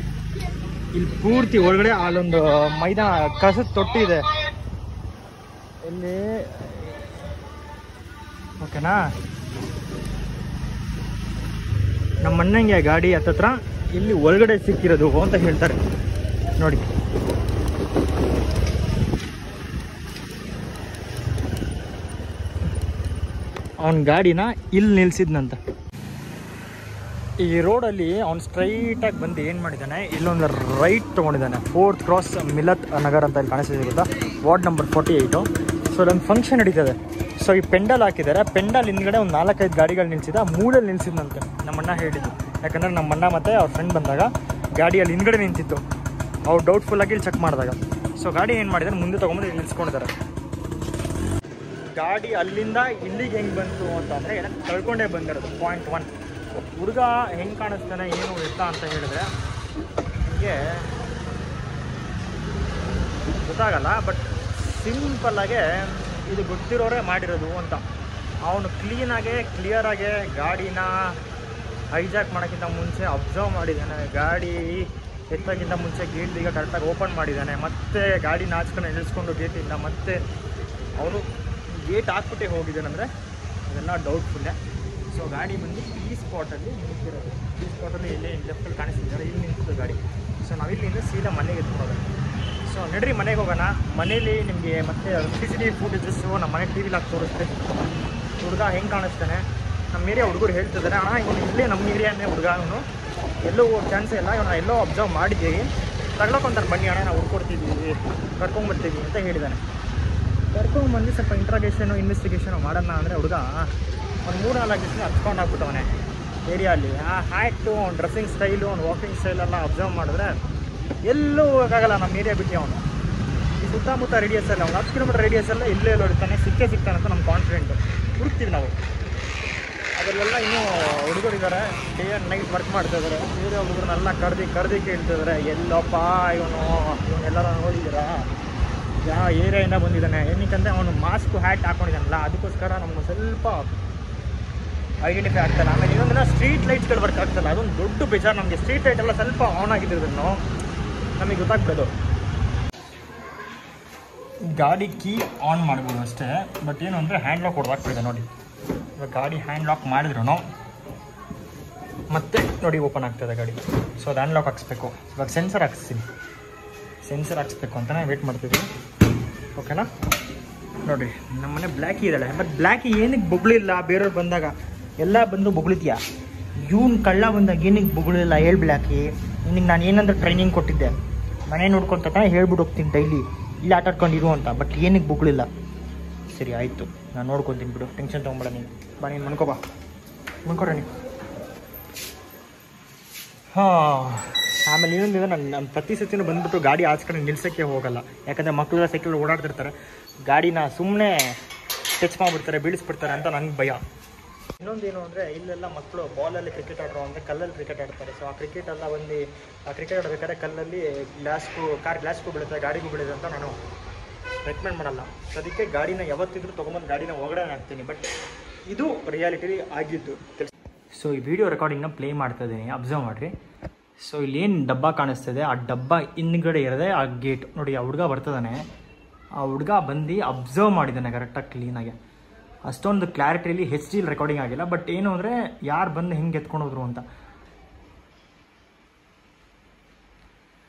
ಇಲ್ಲಿ ಪೂರ್ತಿ ಒಳಗಡೆ ಅಲ್ಲೊಂದು ಮೈದಾನ ಕಸದ ತೊಟ್ಟಿ ಇದೆ ಇಲ್ಲಿ. ಓಕೆನಾ. ನಮ್ಮ ಅಣ್ಣಂಗೆ ಗಾಡಿ ಹತ್ತತ್ರ ಇಲ್ಲಿ ಒಳಗಡೆ ಸಿಕ್ಕಿರೋದು ಅಂತ ಹೇಳ್ತಾರೆ ನೋಡಿ. ಅವನ ಗಾಡಿನ ಇಲ್ಲಿ ನಿಲ್ಸಿದ್ನಂತ. ಈ ರೋಡಲ್ಲಿ ಅವ್ನು ಸ್ಟ್ರೈಟಾಗಿ ಬಂದು ಏನು ಮಾಡಿದ್ದಾನೆ, ಇಲ್ಲೊಂದು ರೈಟ್ ತೊಗೊಂಡಿದ್ದಾನೆ. 4th ಕ್ರಾಸ್ ಮಿಲತ್ ನಗರ್ ಅಂತ ಇಲ್ಲಿ ಕಾಣಿಸ್ತಿದೆ ಗೊತ್ತಾ, ವಾರ್ಡ್ ನಂಬರ್ 48. ಸೊ ಇಲ್ಲೊಂದು ಫಂಕ್ಷನ್ ನಡೀತದೆ. ಸೊ ಈ ಪೆಂಡಲ್ ಹಾಕಿದ್ದಾರೆ. ಪೆಂಡಲ್ ಹಿಂದ್ಗಡೆ ಒಂದು 4-5 ಗಾಡಿಗಳು ನಿಲ್ಸಿದ, ಮೂಲೆಯಲ್ಲಿ ನಿಲ್ಸಿದ್ನಂತೆ ನಮ್ಮಣ್ಣ ಹೇಳಿದ್ದು. ಯಾಕಂದರೆ ನಮ್ಮಣ್ಣ ಮತ್ತು ಅವ್ರ ಫ್ರೆಂಡ್ ಬಂದಾಗ ಗಾಡಿಯಲ್ಲಿ ಹಿಂದ್ಗಡೆ ನಿಂತಿತ್ತು. ಅವ್ರು ಡೌಟ್ಫುಲ್ಲಾಗಿ ಇಲ್ಲಿ ಚೆಕ್ ಮಾಡಿದಾಗ. ಸೊ ಗಾಡಿ ಏನು ಮಾಡಿದ್ದಾರೆ, ಮುಂದೆ ತೊಗೊಂಬಂದು ಇಲ್ಲಿ ನಿಲ್ಸ್ಕೊಂಡಿದ್ದಾರೆ. ಗಾಡಿ ಅಲ್ಲಿಂದ ಇಲ್ಲಿಗೆ ಹೆಂಗೆ ಬಂತು ಅಂತಂದರೆ ಎಲ್ಲ ಕಳ್ಕೊಂಡೇ ಬಂದಿರೋದು. ಪಾಯಿಂಟ್ 1 ಹುಡುಗ ಹೆಂಗೆ ಕಾಣಿಸ್ತಾನೆ ಏನು ಎತ್ತ ಅಂತ ಹೇಳಿದ್ರೆ, ಹೀಗೆ ಗೊತ್ತಾಗಲ್ಲ. ಬಟ್ ಸಿಂಪಲ್ಲಾಗೆ ಇದು ಗೊತ್ತಿರೋರೇ ಮಾಡಿರೋದು ಅಂತ. ಅವನು ಕ್ಲಿಯರಾಗೆ ಗಾಡಿನ ಹೈಜಾಕ್ ಮಾಡೋಕ್ಕಿಂತ ಮುಂಚೆ ಅಬ್ಸರ್ವ್ ಮಾಡಿದ್ದಾನೆ, ಗಾಡಿ ಎತ್ತೋಕ್ಕಿಂತ ಮುಂಚೆ ಗೇಟ್ ಈಗ ಕರೆಕ್ಟಾಗಿ ಓಪನ್ ಮಾಡಿದ್ದಾನೆ, ಮತ್ತು ಗಾಡಿ ನಾಚ್ಕೊಂಡು ನಿಲ್ಲಿಸ್ಕೊಂಡು ಗೇಟಿಂದ ಮತ್ತೆ ಅವನು ಗೇಟ್ ಹಾಕ್ಬಿಟ್ಟೆ ಹೋಗಿದ್ದಾನಂದರೆ ಅದೆಲ್ಲ ಡೌಟ್ಫುಲ್ಲೇ. ಸೊ ಗಾಡಿ ಬಂದು ಈ ಸ್ಪಾಟಲ್ಲಿ ನಿಂತಿರೋದು, ಈ ಸ್ಪಾಟಲ್ಲಿ ಇಲ್ಲೇ ಲೆಫ್ಟಲ್ಲಿ ಕಾಣಿಸ್ತಿದ್ದಾರೆ, ಇಲ್ಲಿ ನಿಂತಿದ್ದು ಗಾಡಿ. ಸೊ ನಾವಿಲ್ಲಿಂದ ಸೀದಾ ಮನೆಗೆ ಎತ್ಕೊಳ್ಳೋದು. ಸೊ ನಡ್ರಿ ಮನೆಗೆ ಹೋಗೋಣ. ಮನೇಲಿ ನಿಮಗೆ ಮತ್ತೆ CCTV ಫುಟೇಜಸ್ಸು ನಮ್ಮ ಮನೆ TV ಲಾಗಿ ತೋರಿಸ್ತೆ. ಹುಡುಗ ಹೆಂಗೆ ಕಾಣಿಸ್ತಾನೆ, ನಮ್ಮ ಏರಿಯಾ ಹುಡುಗರು ಹೇಳ್ತಿದ್ದಾರೆ, ಅಣ್ಣ ಇವನು ಇಲ್ಲೇ ನಮ್ಮ ಏರಿಯಾನೇ ಹುಡುಗ, ಅವನು ಎಲ್ಲೂ ಚಾನ್ಸೇ ಇಲ್ಲ, ಇವನು ಎಲ್ಲೋ ಅಬ್ಸರ್ವ್ ಮಾಡಿದ್ದೀವಿ, ತಗೊಳಕೊಂತಾರೆ ಬನ್ನಿ ಅಣ್ಣ ನಾವು ಹುಡ್ಕೊಡ್ತಿದ್ದೀವಿ, ಕರ್ಕೊಂಬರ್ತೀವಿ ಅಂತ ಹೇಳಿದ್ದಾನೆ. ಕರ್ಕೊಂಬಂದು ಸ್ವಲ್ಪ ಇಂಟ್ರಾಗೇಷನು ಇನ್ವೆಸ್ಟಿಗೇಷನು ಮಾಡೋಣ ಅಂದರೆ ಹುಡುಗ ಒಂದು 3-4 ದಿವಸ ಹಚ್ಕೊಂಡು ಹಾಕ್ಬಿಟ್ಟವನೆ ಏರಿಯಲ್ಲಿ. ಆ ಹ್ಯಾಟು, ಅವ್ನು ಡ್ರೆಸ್ಸಿಂಗ್ ಸ್ಟೈಲು, ಅವ್ನು ವಾಕಿಂಗ್ ಸ್ಟೈಲೆಲ್ಲ ಅಬ್ಸರ್ವ್ ಮಾಡಿದ್ರೆ ಎಲ್ಲೂ ಹೋಗೋಕ್ಕಾಗಲ್ಲ ನಮ್ಮ ಏರಿಯಾ ಬಿಟ್ಟು. ಅವನು ಈ ಸುತ್ತಮುತ್ತ ರೇಡಿಯಸಲ್ಲಿ, ಅವ್ನು 10 ಕಿಲೋಮೀಟರ್ ರೇಡಿಯಸಲ್ಲೇ ಇಲ್ಲೇ ಇರ್ತಾನೆ, ಸಿಗ್ತಾನೆ ಅಂತ ನಮ್ಮ ಕಾನ್ಫಿಡೆಂಟು. ಹುಡುಕ್ತೀವಿ ನಾವು. ಅದರಲ್ಲೆಲ್ಲ ಇನ್ನೂ ಹುಡುಗರಿದ್ದಾರೆ, ಡೇ ಆ್ಯಂಡ್ ನೈಟ್ ವರ್ಕ್ ಮಾಡ್ತಾಯಿದ್ದಾರೆ. ಬೇರೆ ಹುಡುಗರನ್ನೆಲ್ಲ ಕರ್ದು ಕೇಳ್ತಿದ್ದಾರೆ, ಎಲ್ಲಪ್ಪ ಇವನ್ನೆಲ್ಲರ ನೋಡಿದ್ದೀರಾ, ಯಾವ ಏರಿಯಾಯಿಂದ ಬಂದಿದ್ದಾನೆ, ಏನಕ್ಕಂದರೆ ಅವನು ಮಾಸ್ಕು ಹ್ಯಾಟ್ ಹಾಕ್ಕೊಂಡಿದ್ದಾನಲ್ಲ, ಅದಕ್ಕೋಸ್ಕರ ನಮ್ಗೆ ಸ್ವಲ್ಪ ಐಡೆಂಟಿಫೈ ಆಗ್ತಾಯಿಲ್ಲ. ಆಮೇಲೆ ಇನ್ನೊಂದಿನ ಸ್ಟ್ರೀಟ್ ಲೈಟ್ಸ್ಗಳು ವರ್ಕ್ ಆಗ್ತಾಯಿಲ್ಲ, ಅದೊಂದು ದೊಡ್ಡ ಬೇಜಾರು ನಮಗೆ. ಸ್ಟ್ರೀಟ್ ಲೈಟೆಲ್ಲ ಸ್ವಲ್ಪ ಆನ್ ಆಗಿದ್ದಿರೋದನ್ನು ನಮಗೆ ಗೊತ್ತಾಗ್ಬೋದು. ಗಾಡಿ ಕೀ ಆನ್ ಮಾಡ್ಬೋದು ಅಷ್ಟೇ, ಬಟ್ ಏನು ಅಂದರೆ ಹ್ಯಾಂಡ್ ಲಾಕ್ ಹೊಡೆದಾಕ್ಬಿಟ್ಟಿದೆ ನೋಡಿ. ಇವಾಗ ಗಾಡಿ ಹ್ಯಾಂಡ್ ಲಾಕ್ ಮಾಡಿದ್ರು ಮತ್ತೆ ನೋಡಿ ಓಪನ್ ಆಗ್ತದೆ ಗಾಡಿ. ಸೊ ಅದು ಹ್ಯಾಂಡ್ ಲಾಕ್ ಹಾಕ್ಸ್ಬೇಕು. ಇವಾಗ ಸೆನ್ಸರ್ ಹಾಕ್ಸ್ಬೇಕು ಅಂತಲೇ ವೇಟ್ ಮಾಡ್ತಿದ್ವಿ. ಓಕೆನಾ? ನೋಡಿರಿ ನಮ್ಮನೆ ಬ್ಲ್ಯಾಕಿ ಇದ್ದಾಳೆ, ಬಟ್ ಬ್ಲ್ಯಾಕಿ ಏನಕ್ಕೆ ಬೊಗಳಿಲ್ಲ? ಬೇರೆಯವ್ರು ಬಂದಾಗ ಎಲ್ಲ ಬಂದು ಬೊಗಳಿದ್ಯಾ, ಇವನು ಕಳ್ಳ ಬಂದಾಗ ಏನಕ್ಕೆ ಬೊಗಳಿಲ್ಲ ಹೇಳಿ ಬ್ಲ್ಯಾಕಿ? ನಿನಗೆ ನಾನು ಏನಂದ್ರೆ ಟ್ರೈನಿಂಗ್ ಕೊಟ್ಟಿದ್ದೆ, ಮನೆ ನೋಡ್ಕೊತ ಹೇಳ್ಬಿಟ್ಟು ಹೋಗ್ತೀನಿ ಡೈಲಿ, ಇಲ್ಲಿ ಆಟ ಆಡ್ಕೊಂಡಿರು ಅಂತ, ಬಟ್ ಏನಕ್ಕೆ ಬೊಗಳಿಲ್ಲ? ಸರಿ ಆಯಿತು, ನಾನು ನೋಡ್ಕೊತೀನಿ ಬಿಡು, ಟೆನ್ಷನ್ ತೊಗೊಂಬೇಡ ನೀನು. ಬಾ ನೀನು ಮನ್ಕೊಡ್ರಿ ನೀವು. ಹಾಂ, ಆಮೇಲೆ ಇನ್ನೊಂದಿದೆ, ನಾನು ಪ್ರತಿ ಸತಿನೂ ಬಂದುಬಿಟ್ಟು ಗಾಡಿ ಆಚೆ ಕಡೆ ನಿಲ್ಸೋಕ್ಕೆ ಹೋಗಲ್ಲ. ಯಾಕಂದರೆ ಮಕ್ಕಳೆಲ್ಲ ಸೈಕಲ್ ಓಡಾಡ್ತಿರ್ತಾರೆ, ಗಾಡಿನ ಸುಮ್ಮನೆ ಟಚ್ ಮಾಡಿಬಿಡ್ತಾರೆ, ಬೀಳಿಸ್ಬಿಡ್ತಾರೆ ಅಂತ ನನಗೆ ಭಯ. ಇನ್ನೊಂದೇನು ಅಂದರೆ ಇಲ್ಲೆಲ್ಲ ಮಕ್ಕಳು ಬಾಲಲ್ಲಿ ಕ್ರಿಕೆಟ್ ಆಡೋ ಅಂದರೆ ಕಲ್ಲಲ್ಲಿ ಕ್ರಿಕೆಟ್ ಆಡ್ತಾರೆ. ಸೊ ಆ ಕ್ರಿಕೆಟೆಲ್ಲ ಬಂದು ಆ ಕ್ರಿಕೆಟ್ ಆಡಬೇಕಾದ್ರೆ ಕಲ್ಲಲ್ಲಿ ಕಾರ್ ಗ್ಲಾಸ್ಗೂ ಬೀಳುತ್ತೆ, ಗಾಡಿಗೂ ಬೀಳುತ್ತೆ ಅಂತ ನಾನು ರೆಕಮೆಂಡ್ ಮಾಡಲ್ಲ. ಸೊ ಅದಕ್ಕೆ ಗಾಡಿನ ಯಾವತ್ತಿದ್ರೂ ತೊಗೊಂಬಂದು ಗಾಡಿನ ಒಳಗಡೆ ಹಾಕ್ತೀನಿ. ಬಟ್ ಇದು ರಿಯಾಲಿಟಿ ಆಗಿದ್ದು ಕೆಲಸ. ಸೊ ಈ ವಿಡಿಯೋ ರೆಕಾರ್ಡಿಂಗ್ನ ಪ್ಲೇ ಮಾಡ್ತಾ ಇದ್ದೀನಿ, ಅಬ್ಸರ್ವ್ ಮಾಡಿರಿ. ಸೊ ಇಲ್ಲೇನು ಡಬ್ಬ ಕಾಣಿಸ್ತಿದೆ, ಆ ಡಬ್ಬ ಹಿಂದ್ಗಡೆ ಇರೋದೆ ಆ ಗೇಟ್ ನೋಡಿ. ಆ ಹುಡುಗ ಬರ್ತಿದ್ದಾನೆ, ಆ ಹುಡುಗ ಬಂದು ಅಬ್ಸರ್ವ್ ಮಾಡಿದ್ದಾನೆ ಕರೆಕ್ಟಾಗಿ ಕ್ಲೀನಾಗಿ. ಅಷ್ಟೊಂದು ಕ್ಲಾರಿಟಿಲಿ HD ರೆಕಾರ್ಡಿಂಗ್ ಆಗಿಲ್ಲ. ಬಟ್ ಏನು ಅಂದರೆ ಯಾರು ಬಂದು ಹೆಂಗೆ ಎತ್ಕೊಂಡು ಹೋದ್ರು ಅಂತ.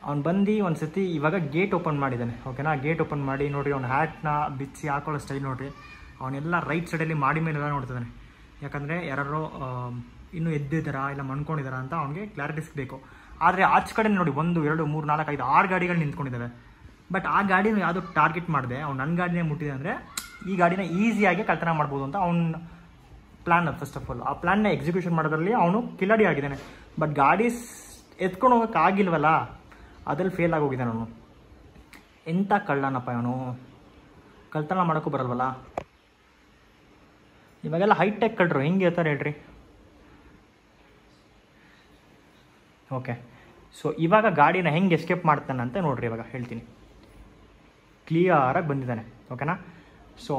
ಅವ್ನು ಬಂದು ಒಂದು ಸತಿ ಇವಾಗ ಗೇಟ್ ಓಪನ್ ಮಾಡಿದ್ದಾನೆ. ಓಕೆನಾ? ಗೇಟ್ ಓಪನ್ ಮಾಡಿ ನೋಡಿರಿ, ಅವ್ನು ಹ್ಯಾಟ್ನ ಬಿಚ್ಚಿ ಹಾಕೊಳ್ಳೋ ಸ್ಟೈಲ್ ನೋಡಿರಿ. ಅವನೆಲ್ಲ ರೈಟ್ ಸೈಡಲ್ಲಿ ಮಾಡಿ ಮೇಲೆಲ್ಲ ನೋಡ್ತಿದ್ದಾನೆ. ಯಾಕಂದರೆ ಯಾರು ಇನ್ನೂ ಎದ್ದಿದ್ದಾರಾ ಇಲ್ಲ ಮಣ್ಕೊಂಡಿದ್ದಾರಾ ಅಂತ ಅವ್ನಿಗೆ ಕ್ಲಾರಿಟಿ ಸಿಗಬೇಕು. ಆದರೆ ಆಚೆ ಕಡೆ ನೋಡಿ 1 2 3 4 5 6 ಗಾಡಿಗಳು ನಿಂತ್ಕೊಂಡಿದ್ದಾವೆ. ಬಟ್ ಆ ಗಾಡಿನ ಯಾವುದೋ ಟಾರ್ಗೆಟ್ ಮಾಡಿದೆ, ಅವ್ನು ನನ್ನ ಗಾಡಿನೇ ಮುಟ್ಟಿದೆ ಅಂದರೆ ಈ ಗಾಡಿನ ಈಸಿಯಾಗಿ ಕಳ್ತನ ಮಾಡ್ಬೋದು ಅಂತ ಅವ್ನ ಪ್ಲ್ಯಾನ್. ಫಸ್ಟ್ ಆಫ್ ಆಲ್ ಆ ಪ್ಲ್ಯಾನ್ನ ಎಕ್ಸಿಕ್ಯೂಷನ್ ಮಾಡೋದ್ರಲ್ಲಿ ಅವನು ಕಿಲಾಡಿ ಆಗಿದ್ದಾನೆ. ಬಟ್ ಗಾಡಿ ಎತ್ಕೊಂಡು ಹೋಗೋಕೆ ಆಗಿಲ್ವಲ್ಲ, ಅದ್ರಲ್ಲಿ ಫೇಲ್ ಆಗೋಗಿದ್ದಾನೆ ಅವನು. ಎಂಥ ಕಳ್ಳನಪ್ಪ ಅವನು, ಕಳ್ತನ ಮಾಡೋಕ್ಕೂ ಬರಲ್ವಲ್ಲ. ಇವಾಗೆಲ್ಲ ಹೈಟೆಕ್ ಕಳ್ಳರು ಹೆಂಗೆ ಇರ್ತಾರೆ ಹೇಳ್ರಿ. ಓಕೆ, ಸೊ ಇವಾಗ ಗಾಡಿನ ಹೆಂಗೆ ಎಸ್ಕೇಪ್ ಮಾಡ್ತಾನೆ ಅಂತ ನೋಡ್ರಿ. ಇವಾಗ ಹೇಳ್ತೀನಿ, ಕ್ಲಿಯರಾಗಿ ಬಂದಿದ್ದಾನೆ. ಓಕೆನಾ? ಸೊ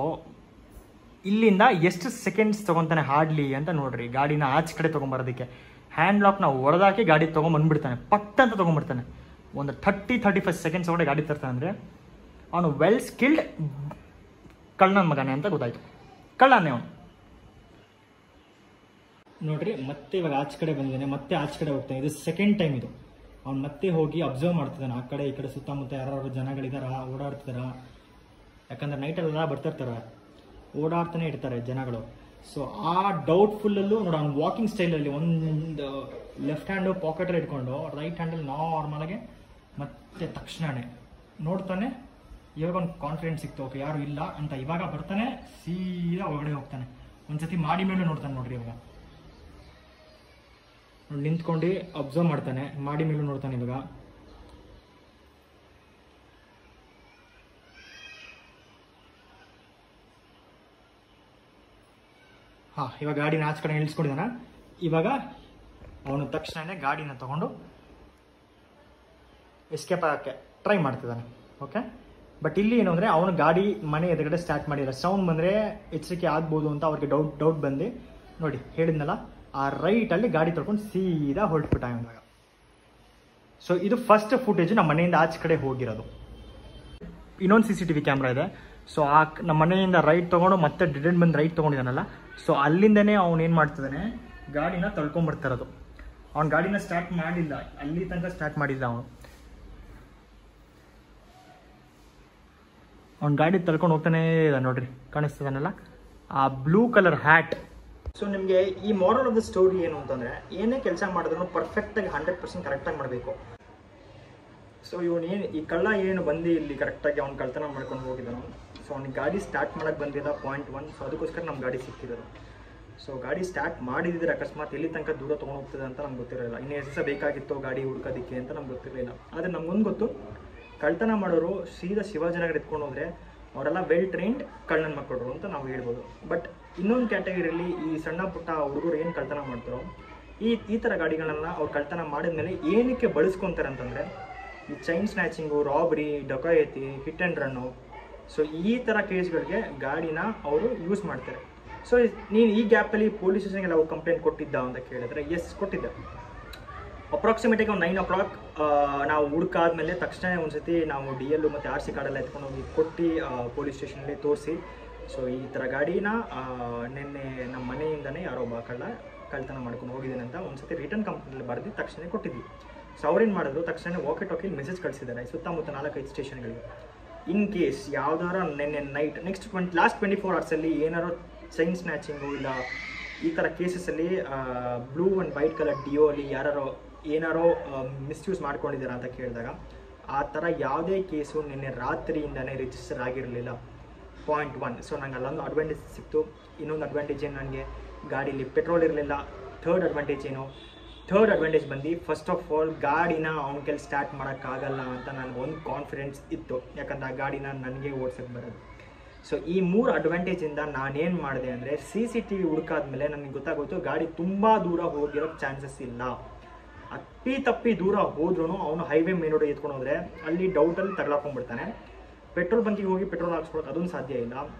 ಇಲ್ಲಿಂದ ಎಷ್ಟು ಸೆಕೆಂಡ್ಸ್ ತೊಗೊತಾನೆ ಹಾರ್ಡ್ಲಿ ಅಂತ ನೋಡ್ರಿ. ಗಾಡಿನ ಆಚೆ ಕಡೆ ತೊಗೊಂಬರೋದಕ್ಕೆ ಹ್ಯಾಂಡ್ ಲಾಕ್ನ ಹೊಡೆದಾಕಿ ಗಾಡಿ ತೊಗೊಂಬಂದ್ಬಿಡ್ತಾನೆ, ಪಟ್ ಅಂತ ತೊಗೊಂಡ್ಬಿಡ್ತಾನೆ. ಒಂದು 30-35 ಸೆಕೆಂಡ್ಸ್ ಒಳಗಡೆ ಗಾಡಿ ತರ್ತಾನೆ ಅಂದರೆ ಅವನು ವೆಲ್ ಸ್ಕಿಲ್ಡ್ ಕಳ್ಳನ ಮಗನೇ ಅಂತ ಗೊತ್ತಾಯ್ತು. ಕಳ್ಳನೇ ಅವನು ನೋಡ್ರಿ. ಮತ್ತೆ ಇವಾಗ ಆಚೆ ಕಡೆ ಬಂದಿದ್ದಾನೆ, ಮತ್ತೆ ಆಚೆ ಕಡೆ ಹೋಗ್ತಾನೆ. ಇದು ಸೆಕೆಂಡ್ ಟೈಮ್ ಇದು. ಅವ್ನು ಮತ್ತೆ ಹೋಗಿ ಅಬ್ಸರ್ವ್ ಮಾಡ್ತಿದ್ದಾನೆ, ಆ ಕಡೆ ಈ ಕಡೆ ಸುತ್ತಮುತ್ತ ಯಾರು ಜನಗಳಿದಾರ, ಓಡಾಡ್ತಿದಾರ. ಯಾಕಂದ್ರೆ ನೈಟಲ್ಲೆಲ್ಲ ಬರ್ತಿರ್ತಾರೆ, ಓಡಾಡ್ತಾನೆ ಇರ್ತಾರೆ ಜನಗಳು. ಸೊ ಆ ಡೌಟ್ಫುಲ್ಲಲ್ಲೂ ನೋಡಿ, ಅವ್ನು ವಾಕಿಂಗ್ ಸ್ಟೈಲಲ್ಲಿ ಒಂದು ಲೆಫ್ಟ್ ಹ್ಯಾಂಡು ಪಾಕೆಟಲ್ಲಿ ಇಟ್ಕೊಂಡು ರೈಟ್ ಹ್ಯಾಂಡಲ್ಲಿ ನಾರ್ಮಲಾಗೆ ಮತ್ತೆ ತಕ್ಷಣನೇ ನೋಡ್ತಾನೆ. ಇವಾಗ ಒಂದು ಕಾನ್ಫಿಡೆನ್ಸ್ ಸಿಕ್ತು, ಓಕೆ ಯಾರು ಇಲ್ಲ ಅಂತ. ಇವಾಗ ಬರ್ತಾನೆ, ಸೀದಾ ಒಳಗಡೆ ಹೋಗ್ತಾನೆ. ಒಂದ್ಸತಿ ಮಾಡಿ ಮೇಲೆ ನೋಡ್ತಾನೆ ನೋಡ್ರಿ. ಇವಾಗ ನಿಂತ್ಕೊಂಡು ಅಬ್ಸರ್ವ್ ಮಾಡ್ತಾನೆ, ಮಾಡಿ ಮೇಲೂ ನೋಡ್ತಾನೆ. ಇವಾಗ ಇವಾಗ ಗಾಡಿನ ಆಚೆ ಕಡೆ ನಿಲ್ಸ್ಕೊಂಡಿದ್ದಾನ. ಇವಾಗ ಅವನು ತಕ್ಷಣನೇ ಗಾಡಿನ ತಗೊಂಡು ಎಸ್ಕೇಪ್ ಆಗಕ್ಕೆ ಟ್ರೈ ಮಾಡ್ತಿದ್ದಾನೆ. ಓಕೆ, ಬಟ್ ಇಲ್ಲಿ ಏನು ಅಂದರೆ ಅವನು ಗಾಡಿ ಮನೆ ಎದುರುಗಡೆ ಸ್ಟಾರ್ಟ್ ಮಾಡಿಲ್ಲ. ಸೌಂಡ್ ಬಂದರೆ ಎಚ್ಚರಿಕೆ ಆಗ್ಬೋದು ಅಂತ ಅವ್ರಿಗೆ ಡೌಟ್ ಬಂದು ನೋಡಿ ಹೇಳಿದ್ನಲ್ಲ, ಆ ರೈಟಲ್ಲಿ ಗಾಡಿ ತೊಳ್ಕೊಂಡು ಸೀದಾ ಹೊರಟ್ಬಿಟ್ಟ ಇವಾಗ. ಸೊ ಇದು ಫಸ್ಟ್ ಫುಟೇಜ್ ನಮ್ಮ ಮನೆಯಿಂದ ಆಚೆ ಕಡೆ ಹೋಗಿರೋದು. ಇನ್ನೊಂದು CCTV ಕ್ಯಾಮ್ರಾ ಇದೆ. ಸೊ ನಮ್ಮ ಮನೆಯಿಂದ ರೈಟ್ ತೊಗೊಂಡು ಮತ್ತೆ ಡಿಡೆಂಟ್ ಬಂದು ರೈಟ್ ತೊಗೊಂಡಿದ್ದಾನಲ್ಲ, ಸೊ ಅಲ್ಲಿಂದನೇ ಅವ್ನು ಏನು ಮಾಡ್ತಿದ್ದಾನೆ, ಗಾಡಿನ ತಳ್ಕೊಂಡ್ಬರ್ತಿರೋದು. ಅವ್ನು ಗಾಡಿನ ಸ್ಟಾರ್ಟ್ ಮಾಡಿಲ್ಲ, ಅಲ್ಲಿ ತನಕ ಸ್ಟಾರ್ಟ್ ಮಾಡಿಲ್ಲ ಅವನು. ಅವ್ನು ಗಾಡಿ ತಳ್ಕೊಂಡು ಹೋಗ್ತಾನೆ ಇದೆ ನೋಡ್ರಿ, ಕಾಣಿಸ್ತದಾನಲ್ಲ ಆ ಬ್ಲೂ ಕಲರ್ ಹ್ಯಾಟ್. ಸೊ ನಿಮಗೆ ಈ ಮಾರಲ್ ಆಫ್ ದ ಸ್ಟೋರಿ ಏನು ಅಂತಂದರೆ, ಏನೇ ಕೆಲಸ ಮಾಡಿದ್ರು ಪರ್ಫೆಕ್ಟಾಗಿ 100% ಕರೆಕ್ಟಾಗಿ ಮಾಡಬೇಕು. ಸೊ ಈ ಕಳ್ಳ ಏನು ಬಂದು ಇಲ್ಲಿ ಕರೆಕ್ಟಾಗಿ ಅವ್ನು ಕಳ್ತನ ಮಾಡ್ಕೊಂಡು ಹೋಗಿದ್ದಾನು. ಸೊ ಅವ್ನಿಗೆ ಗಾಡಿ ಸ್ಟಾರ್ಟ್ ಮಾಡೋಕ್ಕೆ ಬಂದಿದ್ದ ಪಾಯಿಂಟ್ 1. ಸೊ ಅದಕ್ಕೋಸ್ಕರ ನಮ್ಮ ಗಾಡಿ ಸಿಕ್ಕಿರೋದು. ಸೊ ಗಾಡಿ ಸ್ಟಾರ್ಟ್ ಮಾಡಿದ್ರೆ ಅಕಸ್ಮಾತ್ ಎಲ್ಲಿ ತನಕ ದೂರ ತೊಗೊಂಡು ಹೋಗ್ತದೆ ಅಂತ ನಮ್ಗೆ ಗೊತ್ತಿರಲಿಲ್ಲ. ಇನ್ನು ಎಷ್ಟು ದಿವಸ ಬೇಕಾಗಿತ್ತು ಗಾಡಿ ಹುಡ್ಕೋದಕ್ಕೆ ಅಂತ ನಮ್ಗೆ ಗೊತ್ತಿರಲಿಲ್ಲ. ಆದರೆ ನಮ್ಗೊಂದು ಗೊತ್ತು, ಕಳ್ತನ ಮಾಡೋರು ಸೀದಾ ಶಿವಾಜಿನಗರ ಎತ್ಕೊಂಡು ಹೋದರೆ ಅವರೆಲ್ಲ ವೆಲ್ ಟ್ರೈನ್ಡ್ ಕಳ್ಳನ ಮಕ್ಕಳು ಅಂತ ನಾವು ಹೇಳ್ಬೋದು. ಬಟ್ ಇನ್ನೊಂದು ಕ್ಯಾಟಗರಿಯಲ್ಲಿ ಈ ಸಣ್ಣ ಪುಟ್ಟ ಹುಡುಗರು ಏನು ಕಳ್ತನ ಮಾಡ್ತಾರೋ, ಈ ಥರ ಗಾಡಿಗಳನ್ನ ಅವ್ರು ಕಳ್ತನ ಮಾಡಿದ್ಮೇಲೆ ಏನಕ್ಕೆ ಬಳಸ್ಕೊತಾರೆ ಅಂತಂದರೆ, ಈ ಚೈನ್ ಸ್ನ್ಯಾಚಿಂಗು, ರಾಬರಿ, ಡಕಾಯತಿ, ಹಿಟ್ ಆ್ಯಂಡ್ ರನ್ನು, ಸೊ ಈ ಥರ ಕೇಸ್ಗಳಿಗೆ ಗಾಡಿನ ಅವರು ಯೂಸ್ ಮಾಡ್ತಾರೆ. ಸೊ ನೀನು ಈ ಗ್ಯಾಪಲ್ಲಿ ಪೊಲೀಸ್ ಸ್ಟೇಷನ್ಗೆಲ್ಲ ಅವ್ರು ಕಂಪ್ಲೇಂಟ್ ಕೊಟ್ಟಿದ್ದ ಅಂತ ಕೇಳಿದ್ರೆ ಎಸ್ ಕೊಟ್ಟಿದ್ದೆ. ಅಪ್ರಾಕ್ಸಿಮೇಟಾಗಿ ಒಂದು 9 o'clock ನಾವು ಹುಡುಕಾದ್ಮೇಲೆ ತಕ್ಷಣ ಒಂದ್ಸತಿ ನಾವು DL ಮತ್ತು RC ಕಾರ್ಡೆಲ್ಲ ಎತ್ಕೊಂಡು ಹೋಗಿ ಕೊಟ್ಟು ಪೊಲೀಸ್ ಸ್ಟೇಷನಲ್ಲಿ ತೋರಿಸಿ, ಸೊ ಈ ಥರ ಗಾಡಿನ ನಿನ್ನೆ ನಮ್ಮ ಮನೆಯಿಂದನೇ ಯಾರೋ ಕಳ್ತನ ಮಾಡ್ಕೊಂಡು ಹೋಗಿದ್ದೇನೆ ಅಂತ ಒಂದ್ಸತಿ ರಿಟರ್ನ್ ಕಂಪ್ನಿಯಲ್ಲಿ ಬರೆದು ತಕ್ಷಣ ಕೊಟ್ಟಿದ್ವಿ. ಸೊ ಅವ್ರೇನು ಮಾಡಿದ್ರು, ತಕ್ಷಣ ವಾಕಿ ಮೆಸೇಜ್ ಕಳಿಸಿದ್ದಾರೆ ಸುತ್ತಮುತ್ತ 4-5 ಸ್ಟೇಷನ್ಗಳಿಗೆ. ಇನ್ ಕೇಸ್ ಯಾವ್ದಾರ ನಿನ್ನೆ ನೈಟ್ ನೆಕ್ಸ್ಟ್ ಲಾಸ್ಟ್ 24 hours ಏನಾರೋ ಚೈನ್ ಸ್ನ್ಯಾಚಿಂಗು ಇಲ್ಲ ಈ ಥರ ಕೇಸಸಲ್ಲಿ blue and white colour Dio ಅಲ್ಲಿ ಏನಾರೋ ಮಿಸ್ಯೂಸ್ ಮಾಡ್ಕೊಂಡಿದ್ದಾರೆ ಅಂತ ಕೇಳಿದಾಗ, ಆ ಥರ ಯಾವುದೇ ಕೇಸು ನಿನ್ನೆ ರಾತ್ರಿಯಿಂದನೇ ರಿಜಿಸ್ಟರ್ ಆಗಿರಲಿಲ್ಲ. ಪಾಯಿಂಟ್ 1. ಸೊ ನಂಗೆ ಅಲ್ಲೊಂದು ಅಡ್ವಾಂಟೇಜ್ ಸಿಕ್ತು. ಇನ್ನೊಂದು ಅಡ್ವಾಂಟೇಜ್ ಏನು, ನನಗೆ ಗಾಡೀಲಿ ಪೆಟ್ರೋಲ್ ಇರಲಿಲ್ಲ. ಥರ್ಡ್ ಅಡ್ವಾಂಟೇಜ್ ಬಂದು ಫಸ್ಟ್ ಆಫ್ ಆಲ್ ಗಾಡಿನ ಅವನ ಕೈಲಿ ಸ್ಟಾರ್ಟ್ ಮಾಡೋಕ್ಕಾಗಲ್ಲ ಅಂತ ನನಗೊಂದು ಕಾನ್ಫಿಡೆನ್ಸ್ ಇತ್ತು, ಯಾಕಂದ್ರೆ ಆ ಗಾಡಿನ ನನಗೆ ಓಡಿಸೋಕ್ಕೆ ಬರೋದು. ಸೊ ಈ 3 ಅಡ್ವಾಂಟೇಜಿಂದ ನಾನೇನು ಮಾಡಿದೆ ಅಂದರೆ, CCTV ಹುಡುಕಾದ್ಮೇಲೆ ನನಗೆ ಗೊತ್ತಾಗೋಯ್ತು ಗಾಡಿ ತುಂಬ ದೂರ ಹೋಗಿರೋಕ್ಕೆ ಚಾನ್ಸಸ್ ಇಲ್ಲ. ತಪ್ಪಿ ದೂರ ಹೋದ್ರೂ ಅವನು ಹೈವೇ ಮೇನ್ ರೋಡ್ ಎತ್ಕೊಂಡು ಹೋದರೆ ಅಲ್ಲಿ ಡೌಟಲ್ಲಿ ತಗಲಾಕೊಂಡ್ಬಿಡ್ತಾನೆ. ಪೆಟ್ರೋಲ್ ಬಂಕಿಗೆ ಹೋಗಿ ಪೆಟ್ರೋಲ್ ಹಾಕ್ಸ್ಕೊಳ್ಳೋದು ಅದೊಂದು ಸಾಧ್ಯ ಇಲ್ಲ.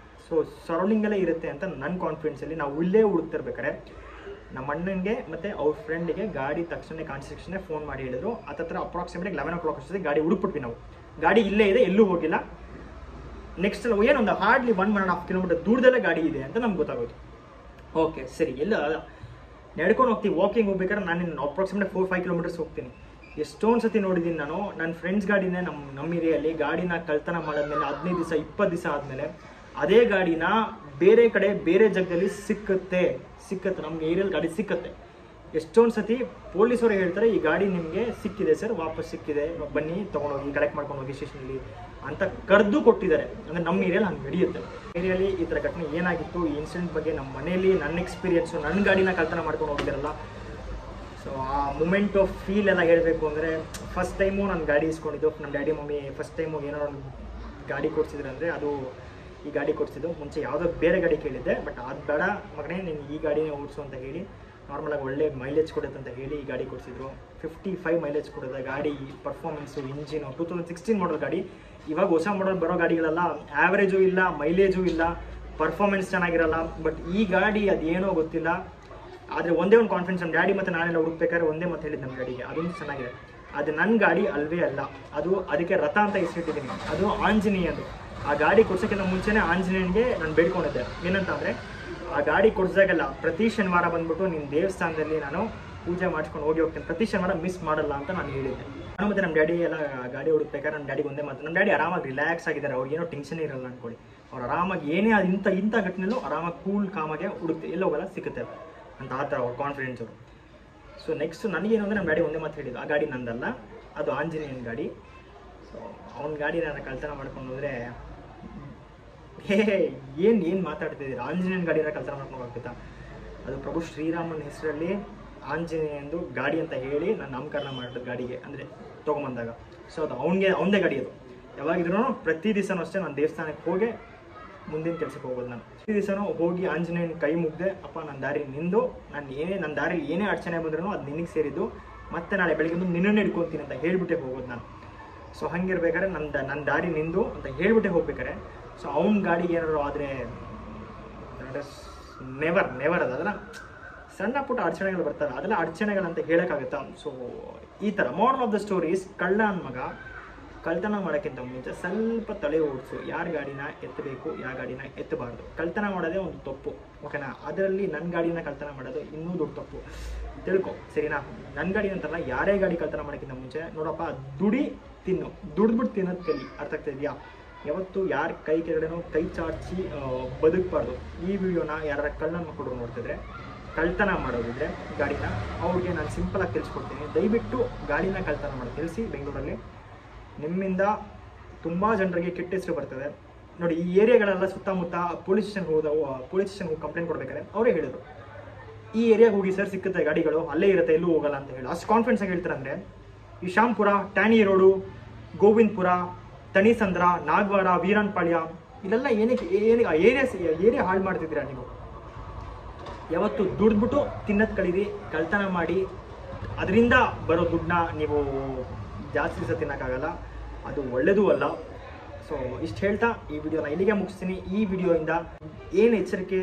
ಸೊ ಸರೌಂಡಿಂಗಲ್ಲೇ ಇರುತ್ತೆ ಅಂತ ನನ್ನ ಕಾನ್ಫಿಡೆನ್ಸಲ್ಲಿ ನಾವು ಇಲ್ಲೇ ಹುಡುಕ್ತಿರ್ಬೇಕಾರೆ ನಮ್ಮ ಅಣ್ಣನಿಗೆ ಮತ್ತು ಅವ್ರ ಫ್ರೆಂಡಿಗೆ ಗಾಡಿ ತಕ್ಷಣ ಕಾನ್ಸ್ಟ್ರಕ್ಷನ್ನೇ ಫೋನ್ ಮಾಡಿ ಹೇಳಿದ್ರು. ಹತ್ರ ಅಪ್ರಾಕ್ಸಿಮೇಟಾಗಿ 11 o'clock ಅಷ್ಟೇ ಗಾಡಿ ಹುಡುಕ್ಬಿಟ್ವಿ ನಾವು. ಗಾಡಿ ಇಲ್ಲೇ ಇದೆ, ಎಲ್ಲೂ ಹೋಗಿಲ್ಲ. ನೆಕ್ಸ್ಟ್ ಏನೊಂದು ಹಾರ್ಡ್ಲಿ 1.5 kilometer ದೂರದಲ್ಲೇ ಗಾಡಿ ಇದೆ ಅಂತ ನಮ್ಗೆ ಗೊತ್ತಾಗೋಯ್ತು. ಓಕೆ ಸರಿ, ಎಲ್ಲ ನಡ್ಕೊಂಡು ಹೋಗ್ತೀವಿ. ವಾಕಿಂಗ್ ಹೋಗ್ಬೇಕಾದ್ರೆ ನಾನು ಅಪ್ರಾಕ್ಸಿಮೇಟ್ 4-5 kilometers ಹೋಗ್ತೀನಿ. ಎಷ್ಟೊಂದು ಸತಿ ನೋಡಿದ್ದೀನಿ ನಾನು. ನನ್ನ ಫ್ರೆಂಡ್ಸ್ ಗಾಡಿನೇ ನಮ್ಮ ಏರಿಯಲ್ಲಿ ಗಾಡಿನ ಕಳ್ತನ ಮಾಡಿದ್ಮೇಲೆ 15 ದಿವಸ 20 ದಿವಸ ಆದಮೇಲೆ ಅದೇ ಗಾಡಿನ ಬೇರೆ ಕಡೆ ಬೇರೆ ಜಾಗದಲ್ಲಿ ಸಿಕ್ಕತ್ತೆ. ನಮಗೆ ಏರಿಯಲ್ಲಿ ಗಾಡಿ ಸಿಕ್ಕತ್ತೆ. ಎಷ್ಟೊಂದು ಸತಿ ಪೊಲೀಸರು ಹೇಳ್ತಾರೆ, ಈ ಗಾಡಿ ನಿಮಗೆ ಸಿಕ್ಕಿದೆ ಸರ್, ವಾಪಸ್ ಸಿಕ್ಕಿದೆ, ಬನ್ನಿ ತೊಗೊಂಡೋಗಿ ಕಲೆಕ್ಟ್ ಮಾಡ್ಕೊಂಡು ಹೋಗಿ ಸ್ಟೇಷನಲ್ಲಿ ಅಂತ ಕರೆದು ಕೊಟ್ಟಿದ್ದಾರೆ. ಅಂದರೆ ನಮ್ಮ ಏರಿಯಲ್ಲಿ ಹಂಗೆ ನಡೆಯುತ್ತೆ. ಏರಿಯಲ್ಲಿ ಈ ಥರ ಘಟನೆ ಏನಾಗಿತ್ತು, ಈ ಇನ್ಸಿಡೆಂಟ್ ಬಗ್ಗೆ ನಮ್ಮ ಮನೇಲಿ ನನ್ನ ಎಕ್ಸ್ಪೀರಿಯೆನ್ಸು, ನನ್ನ ಗಾಡಿನ ಕಳ್ತನ ಮಾಡ್ಕೊಂಡು ಹೋಗಿದ್ದಾರಲ್ಲ, ಸೊ ಆ ಮೂಮೆಂಟ್ ಆಫ್ ಫೀಲ್ ಎಲ್ಲ ಹೇಳಬೇಕು ಅಂದರೆ, ಫಸ್ಟ್ ಟೈಮು ನಾನು ಗಾಡಿ ಇಸ್ಕೊಂಡಿದ್ದು. ನಮ್ಮ ಡ್ಯಾಡಿ ಮಮ್ಮಿ ಫಸ್ಟ್ ಟೈಮು ಏನೋ ಒಂದು ಗಾಡಿ ಕೊಡ್ಸಿದ್ರು ಅಂದರೆ ಅದು ಈ ಗಾಡಿ ಕೊಡಿಸಿದ್ದು. ಮುಂಚೆ ಯಾವುದೋ ಬೇರೆ ಗಾಡಿ ಕೇಳಿದ್ದೆ, ಬಟ್ ಅದು ಬೇಡ ಮಗನೇ ನೀನು ಈ ಗಾಡಿನೇ ಓಡಿಸು ಅಂತ ಹೇಳಿ, ನಾರ್ಮಲಾಗಿ ಒಳ್ಳೆ ಮೈಲೇಜ್ ಕೊಡುತ್ತೆ ಅಂತ ಹೇಳಿ ಈ ಗಾಡಿ ಕೊಡಿಸಿದ್ರು. 55 ಮೈಲೇಜ್ ಕೊಡುತ್ತೆ ಗಾಡಿ. ಪರ್ಫಾರ್ಮೆನ್ಸು, ಇಂಜಿನು 2016 ಮಾಡಲ್ ಗಾಡಿ. ಇವಾಗ ಹೊಸ ಮಾಡಲ್ ಬರೋ ಗಾಡಿಗಳೆಲ್ಲ ಆ್ಯಾವ್ರೇಜು ಇಲ್ಲ, ಮೈಲೇಜು ಇಲ್ಲ, ಪರ್ಫಾರ್ಮೆನ್ಸ್ ಚೆನ್ನಾಗಿರಲ್ಲ. ಬಟ್ ಈ ಗಾಡಿ ಅದೇನೋ ಗೊತ್ತಿಲ್ಲ. ಆದರೆ ಒಂದೇ ಒಂದು ಕಾನ್ಫಿಡೆನ್ಸ್, ನಮ್ಮ ಡ್ಯಾಡಿ ಮತ್ತು ನಾನೆಲ್ಲ ಹುಡುಕ್ಬೇಕಾದ್ರೆ ಒಂದೇ ಮತ್ತು ಹೇಳಿದ್ದು ನಮ್ಮ ಗಾಡಿಗೆ, ಅದೊಂದು ಚೆನ್ನಾಗಿದೆ. ಅದು ನನ್ನ ಗಾಡಿ ಅಲ್ವೇ ಅಲ್ಲ, ಅದು ಅದಕ್ಕೆ ರಥ ಅಂತ ಹೆಸರಿಟ್ಟಿದ್ದೀನಿ. ಅದು ಆಂಜನೇಯಂದು. ಆ ಗಾಡಿ ಕೊಡ್ಸೋಕ್ಕಿಂತ ಮುಂಚೆನೇ ಆಂಜನೇಯನಿಗೆ ನಾನು ಬೇಡ್ಕೊಂಡಿದ್ದೆ. ಏನಂತ ಅಂದರೆ, ಆ ಗಾಡಿ ಕೊಡ್ಸಾಗಲ್ಲ, ಪ್ರತಿ ಶನಿವಾರ ಬಂದ್ಬಿಟ್ಟು ನಿಮ್ಮ ದೇವಸ್ಥಾನದಲ್ಲಿ ನಾನು ಪೂಜೆ ಮಾಡ್ಕೊಂಡು ಹೋಗ್ತೀನಿ, ಪ್ರತಿ ಶನಿವಾರ ಮಿಸ್ ಮಾಡಲ್ಲ ಅಂತ ನಾನು ಹೇಳಿದ್ದೆ. ನಾನು ಮತ್ತು ನಮ್ಮ ಡ್ಯಾಡಿ ಎಲ್ಲ ಗಾಡಿ ಹುಡುಕ್ಬೇಕಾದ್ರೆ ನಮ್ಮ ಡ್ಯಾಡಿಗೆ ಒಂದೇ ಮಾತು, ನಮ್ಮ ಡ್ಯಾಡಿ ಆರಾಮಾಗಿ ರಿಲ್ಯಾಕ್ಸ್ ಆಗಿದ್ದಾರೆ, ಅವ್ರಿಗೇನೋ ಟೆನ್ಷನ್ ಇರಲ್ಲ ಅಂದ್ಕೊಳ್ಳಿ. ಅವ್ರು ಆರಾಮಾಗಿ ಏನೇ ಅದು ಇಂಥ ಘಟನೆಯಲ್ಲೂ ಆರಾಮಾಗಿ ಕೂಲ್ ಕಾಮಾಗೆ ಹುಡುಕ್ತಿ, ಎಲ್ಲ ಹೋಗಲ್ಲ, ಸಿಗುತ್ತೆ ಅಂತ ಆ ಥರ ಅವ್ರ ಕಾನ್ಫಿಡೆನ್ಸ್ ಅವರು. ಸೊ ನೆಕ್ಸ್ಟ್ ನನಗೇನು ಅಂದರೆ, ನಮ್ಮ ಡ್ಯಾಡಿ ಒಂದೇ ಮಾತು ಹೇಳಿದ್ದು, ಆ ಗಾಡಿ ನಂದಲ್ಲ, ಅದು ಆಂಜನೇಯನ ಗಾಡಿ. ಸೊ ಅವ್ನ ಗಾಡಿ ನಾನು ಕಳ್ತನ ಮಾಡ್ಕೊಂಡು ಹೋದರೆ ಏನು ಮಾತಾಡ್ತಿದ್ದೀರಾ, ಆಂಜನೇಯನ ಗಾಡಿನ ಕಳ್ತನ ಮಾಡ್ಕೊಂಡು ಹೋಗ್ತಾ? ಅದು ಪ್ರಭು ಶ್ರೀರಾಮನ ಹೆಸರಲ್ಲಿ ಆಂಜನೇಯಂದು ಗಾಡಿ ಅಂತ ಹೇಳಿ ನಾನು ನಾಮಕರಣ ಮಾಡಿದ್ದು ಗಾಡಿಗೆ, ಅಂದರೆ ತೊಗೊಂಬಂದಾಗ. ಸೊ ಅದು ಅವನದೇ ಗಾಡಿ. ಅದು ಯಾವಾಗಿದ್ರೂ ಪ್ರತಿ ದಿವಸನೂ ಅಷ್ಟೇ ನಾನು ದೇವಸ್ಥಾನಕ್ಕೆ ಹೋಗಿ ಮುಂದಿನ ಕೆಲಸಕ್ಕೆ ಹೋಗೋದು. ನಾನು ಪ್ರತಿ ದಿವಸನೂ ಹೋಗಿ ಆಂಜನೇಯನ ಕೈ ಮುಗ್ದೆ, ಅಪ್ಪ ನನ್ನ ದಾರಿ ನಿಂದು, ನನ್ನ ದಾರಿಲಿ ಏನೇ ಅಡಚಣೆ ಬಂದ್ರೂ ಅದು ನಿನಗೆ ಸೇರಿದ್ದು, ಮತ್ತೆ ನಾಳೆ ಬೆಳಗ್ಗೆ ನಿನ್ನನ್ನು ಹಿಡ್ಕೊತೀನಿ ಅಂತ ಹೇಳಿಬಿಟ್ಟೆ ಹೋಗೋದು ನಾನು. ಸೊ ಹಂಗಿರ್ಬೇಕಾದ್ರೆ ನನ್ನ ದಾರಿ ನಿಂದು ಅಂತ ಹೇಳ್ಬಿಟ್ಟೆ ಹೋಗ್ಬೇಕಾರೆ. ಸೊ ಅವ್ನ ಗಾಡಿಗೆ ಏನಾದ್ರು ಆದರೆ ನೆವರ್ ಅದೆಲ್ಲ ಸಣ್ಣ ಪುಟ್ಟ ಅಡಚಣೆಗಳು ಬರ್ತವೆ, ಅದೆಲ್ಲ ಅಡಚಣೆಗಳಂತ ಹೇಳೋಕ್ಕಾಗುತ್ತಾ. ಸೊ ಈ ಥರ ಮಾರಲ್ ಆಫ್ ದ ಸ್ಟೋರೀಸ್, ಕಳ್ಳ ಮಗ ಕಳ್ತನ ಮಾಡೋಕ್ಕಿಂತ ಮುಂಚೆ ಸ್ವಲ್ಪ ತಲೆ ಓಡಿಸು, ಯಾರ ಗಾಡಿನ ಎತ್ತಬೇಕು, ಯಾವ ಗಾಡಿನ ಎತ್ತಬಾರ್ದು. ಕಳ್ತನ ಮಾಡೋದೇ ಒಂದು ತಪ್ಪು, ಓಕೆನಾ. ಅದರಲ್ಲಿ ನನ್ನ ಗಾಡಿನ ಕಳ್ತನ ಮಾಡೋದು ಇನ್ನೂ ದೊಡ್ಡ ತಪ್ಪು, ತಿಳ್ಕೊ ಸರಿನಾ. ನನ್ನ ಗಾಡಿ ಅಂತಲ್ಲ, ಯಾರೇ ಗಾಡಿ ಕಳ್ತನ ಮಾಡೋಕ್ಕಿಂತ ಮುಂಚೆ ನೋಡಪ್ಪ, ದುಡಿದ್ಬಿಟ್ಟು ತಿನ್ನೋದು ಕಲಿ, ಅರ್ಥ ಆಗ್ತಾ ಇದೆಯಾ. ಯಾವತ್ತು ಯಾರ ಕೈ ಕೆಳಗಡೆನೂ ಕೈ ಚಾಚಿ ಬದುಕಬಾರ್ದು. ಈ ವಿಡಿಯೋನ ಯಾರ ಕಳ್ಳನ ಮಕ್ಕಳು ನೋಡ್ತಿದ್ರೆ, ಕಳ್ತನ ಮಾಡೋದಿದ್ರೆ ಗಾಡಿನ, ಅವ್ರಿಗೆ ನಾನು ಸಿಂಪಲಾಗಿ ತಿಳಿಸ್ಕೊಡ್ತೀನಿ. ದಯವಿಟ್ಟು ಗಾಡಿನ ಕಳ್ತನ ಮಾಡೋದು ತಿಳಿಸಿ. ಬೆಂಗಳೂರಲ್ಲಿ ನಿಮ್ಮಿಂದ ತುಂಬ ಜನರಿಗೆ ಕೆಟ್ಟ ಹೆಸರು ಬರ್ತದೆ ನೋಡಿ. ಈ ಏರಿಯಾಗಳೆಲ್ಲ ಸುತ್ತಮುತ್ತ ಪೊಲೀಸ್ ಸ್ಟೇಷನ್ಗೆ ಹೋಗಿ ಕಂಪ್ಲೇಂಟ್ ಕೊಡ್ಬೇಕಾದ್ರೆ ಅವರೇ ಹೇಳಿದ್ರು, ಈ ಏರಿಯಾಗೆ ಹೋಗಿ ಸರ್ ಸಿಕ್ಕುತ್ತೆ ಗಾಡಿಗಳು, ಅಲ್ಲೇ ಇರುತ್ತೆ, ಎಲ್ಲೂ ಹೋಗಲ್ಲ ಅಂತ ಹೇಳಿ. ಅಷ್ಟು ಕಾನ್ಫಿಡೆನ್ಸ್ ಆಗಿ ಹೇಳ್ತಾರೆ. ಅಂದರೆ ಈ ಶ್ಯಾಮ್ಪುರ, ಟ್ಯಾನಿ ರೋಡು, ಗೋವಿಂದಪುರ, ತಣಿಸಂದ್ರ, ನಾಗವಾಡ, ವೀರನ್ಪಾಳ್ಯ, ಇಲ್ಲೆಲ್ಲ ಏನಕ್ಕೆ ಏರಿಯಾ ಹಾಳು ಮಾಡ್ತಿದ್ದೀರಾ ನೀವು. ಯಾವತ್ತು ದುಡ್ಬಿಟ್ಟು ತಿನ್ನೋದು ಕಳೀರಿ, ಕಳ್ತನ ಮಾಡಿ ಅದರಿಂದ ಬರೋ ದುಡ್ಡನ್ನ ನೀವು ಜಾಸ್ತಿ ದಿವಸ ತಿನ್ನೋಕ್ಕಾಗಲ್ಲ, ಅದು ಒಳ್ಳೆಯದೂ ಅಲ್ಲ. ಸೊ ಇಷ್ಟು ಹೇಳ್ತಾ ಈ ವಿಡಿಯೋನ ಇಲ್ಲಿಗೆ ಮುಗಿಸ್ತೀನಿ. ಈ ವಿಡಿಯೋಯಿಂದ ಏನು ಎಚ್ಚರಿಕೆ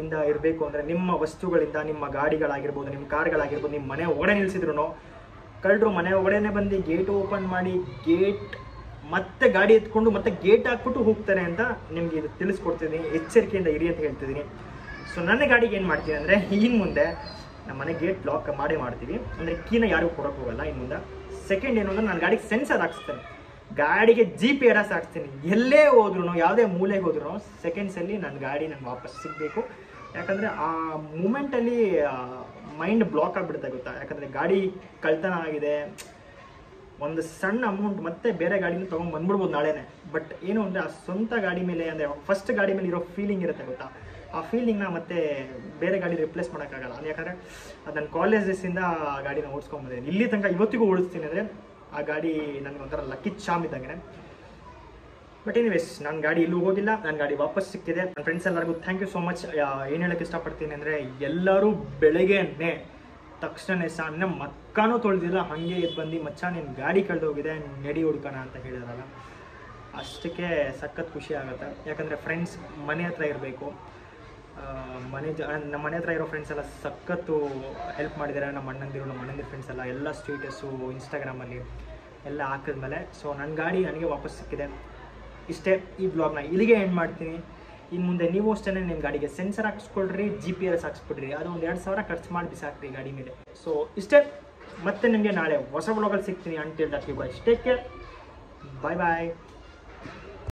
ಇಂದ ಇರಬೇಕು ಅಂದರೆ, ನಿಮ್ಮ ವಸ್ತುಗಳಿಂದ, ನಿಮ್ಮ ಗಾಡಿಗಳಾಗಿರ್ಬೋದು, ನಿಮ್ಮ ಕಾರ್ಗಳಾಗಿರ್ಬೋದು, ನಿಮ್ಮ ಮನೆ ಒಳಗಡೆ ನಿಲ್ಲಿಸಿದ್ರು ಕಳ್ಳರು ಮನೆ ಒಳಗಡೆ ಬಂದು ಗೇಟ್ ಓಪನ್ ಮಾಡಿ ಮತ್ತೆ ಗಾಡಿ ಎತ್ಕೊಂಡು ಮತ್ತೆ ಗೇಟ್ ಹಾಕ್ಬಿಟ್ಟು ಹೋಗ್ತಾರೆ ಅಂತ ನಿಮಗೆ ಇದು ತಿಳಿಸ್ಕೊಡ್ತಿದ್ದೀನಿ. ಎಚ್ಚರಿಕೆಯಿಂದ ಇರಿ ಅಂತ ಹೇಳ್ತಿದ್ದೀನಿ. ಸೊ ನನ್ನ ಗಾಡಿಗೆ ಏನು ಮಾಡ್ತೀನಿ ಅಂದರೆ, ಇನ್ನು ಮುಂದೆ ನಮ್ಮ ಮನೆ ಗೇಟ್ ಲಾಕ್ ಮಾಡ್ತೀವಿ, ಅಂದರೆ ಕೀನ ಯಾರಿಗೂ ಕೊಡೋಕೆ ಹೋಗಲ್ಲ ಇನ್ನು ಮುಂದೆ. ಸೆಕೆಂಡ್ ಏನು ಅಂದರೆ, ನಾನು ಗಾಡಿಗೆ ಸೆನ್ಸರ್ ಹಾಕ್ಸ್ತೇನೆ, ಗಾಡಿಗೆ GPS ಹಾಕ್ಸ್ತೀನಿ. ಎಲ್ಲೇ ಹೋದ್ರೂ, ಯಾವುದೇ ಮೂಲೆಗೆ ಹೋದ್ರೂ ಸೆಕೆಂಡ್ಸಲ್ಲಿ ನನ್ನ ಗಾಡಿ ನನಗೆ ವಾಪಸ್ ಸಿಗಬೇಕು. ಯಾಕಂದರೆ ಆ ಮೂಮೆಂಟಲ್ಲಿ ಮೈಂಡ್ ಬ್ಲಾಕ್ ಆಗಿಬಿಡುತ್ತೆ, ಗೊತ್ತಾ. ಯಾಕಂದರೆ ಗಾಡಿ ಕಳ್ತನ ಆಗಿದೆ, ಒಂದು ಸಣ್ಣ ಅಮೌಂಟ್ ಮತ್ತೆ ಬೇರೆ ಗಾಡಿನ ತೊಗೊಂಡು ಬಂದ್ಬಿಡ್ಬೋದು ನಾಳೆನೇ. ಬಟ್ ಏನು ಅಂದರೆ, ಆ ಸ್ವಂತ ಗಾಡಿ ಮೇಲೆ, ಅಂದರೆ ಫಸ್ಟ್ ಗಾಡಿ ಮೇಲೆ ಇರೋ ಫೀಲಿಂಗ್ ಇರುತ್ತೆ ಗೊತ್ತಾ, ಆ ಫೀಲಿಂಗ್ನ ಮತ್ತೆ ಬೇರೆ ಗಾಡಿ ರಿಪ್ಲೇಸ್ ಮಾಡೋಕ್ಕಾಗಲ್ಲ. ಯಾಕಂದರೆ ಅದು ನನ್ನ ಕಾಲೇಜ್ ಡೇಸಿಂದ ಆ ಗಾಡಿನ ಓಡಿಸ್ಕೊಂಡ್ಬಂದಿದ್ದೀನಿ, ಇಲ್ಲಿ ತನಕ ಇವತ್ತಿಗೂ ಓಡಿಸ್ತೀನಿ. ಅಂದರೆ ಆ ಗಾಡಿ ನನಗೆ ಒಂಥರ ಲಕ್ಕಿ ಚಾಮ್ ಇದ್ದಂಗೆ. ಬಟ್ ಎನಿವೇಸ್, ನನ್ನ ಗಾಡಿ ಇಲ್ಲೂ ಹೋಗಿಲ್ಲ, ನನ್ನ ಗಾಡಿ ವಾಪಸ್ ಸಿಕ್ಕಿದೆ. ನನ್ನ ಫ್ರೆಂಡ್ಸ್ ಎಲ್ಲರಿಗೂ ಥ್ಯಾಂಕ್ ಯು ಸೋ ಮಚ್. ಏನು ಹೇಳೋಕ್ಕೆ ಇಷ್ಟಪಡ್ತೀನಿ ಅಂದರೆ, ಎಲ್ಲರೂ ಬೆಳಗ್ಗೆನೇ ತಕ್ಷಣ ಸಣ್ಣ ಮಕ್ಕನೂ ತೊಳೆದಿಲ್ಲ, ಹಾಗೆ ಎದ್ದು ಬಂದು ಮಚ್ಚ ನಿನ್ನ ಗಾಡಿ ಕಳೆದೋಗಿದೆ, ನಡಿ ಹುಡ್ಕೋಣ ಅಂತ ಹೇಳಿದಾರಲ್ಲ, ಅಷ್ಟಕ್ಕೆ ಸಖತ್ ಖುಷಿ ಆಗುತ್ತೆ. ಯಾಕಂದರೆ ಫ್ರೆಂಡ್ಸ್ ಮನೆ ಹತ್ರ ಇರಬೇಕು. ನಮ್ಮ ಮನೆ ಹತ್ರ ಇರೋ ಫ್ರೆಂಡ್ಸ್ ಎಲ್ಲ ಸಖತ್ತು ಹೆಲ್ಪ್ ಮಾಡಿದ್ದಾರೆ. ನಮ್ಮ ಅಣ್ಣಂದಿರ ಫ್ರೆಂಡ್ಸ್ ಎಲ್ಲ ಸ್ಟೇಟಸ್ಸು ಇನ್ಸ್ಟಾಗ್ರಾಮಲ್ಲಿ ಎಲ್ಲ ಹಾಕಿದ್ಮೇಲೆ. ಸೊ ನನ್ನ ಗಾಡಿ ನನಗೆ ವಾಪಸ್ ಸಿಕ್ಕಿದೆ. ಇಷ್ಟೇ, ಈ ಬ್ಲಾಗ್ನ ಇಲ್ಲಿಗೆ ಎಂಡ್ ಮಾಡ್ತೀನಿ. ಇನ್ನು ಮುಂದೆ ನೀವು ಅಷ್ಟೇ ನಿಮ್ಮ ಗಾಡಿಗೆ ಸೆನ್ಸರ್ ಹಾಕ್ಸ್ಕೊಳ್ರಿ, GPS ಹಾಕ್ಸ್ಕೊಡ್ರಿ, ಅದು ಒಂದು 2,000 ಖರ್ಚು ಮಾಡಿ ಬಿಸಾಕ್ರಿ ಗಾಡಿ ಮೇಲೆ. ಸೊ ಇಷ್ಟೇ, ಮತ್ತೆ ನಿಮಗೆ ನಾಳೆ ಹೊಸ ಬ್ಲಾಗಲ್ಲಿ ಸಿಗ್ತೀನಿ. Until that you guys take care, bye bye.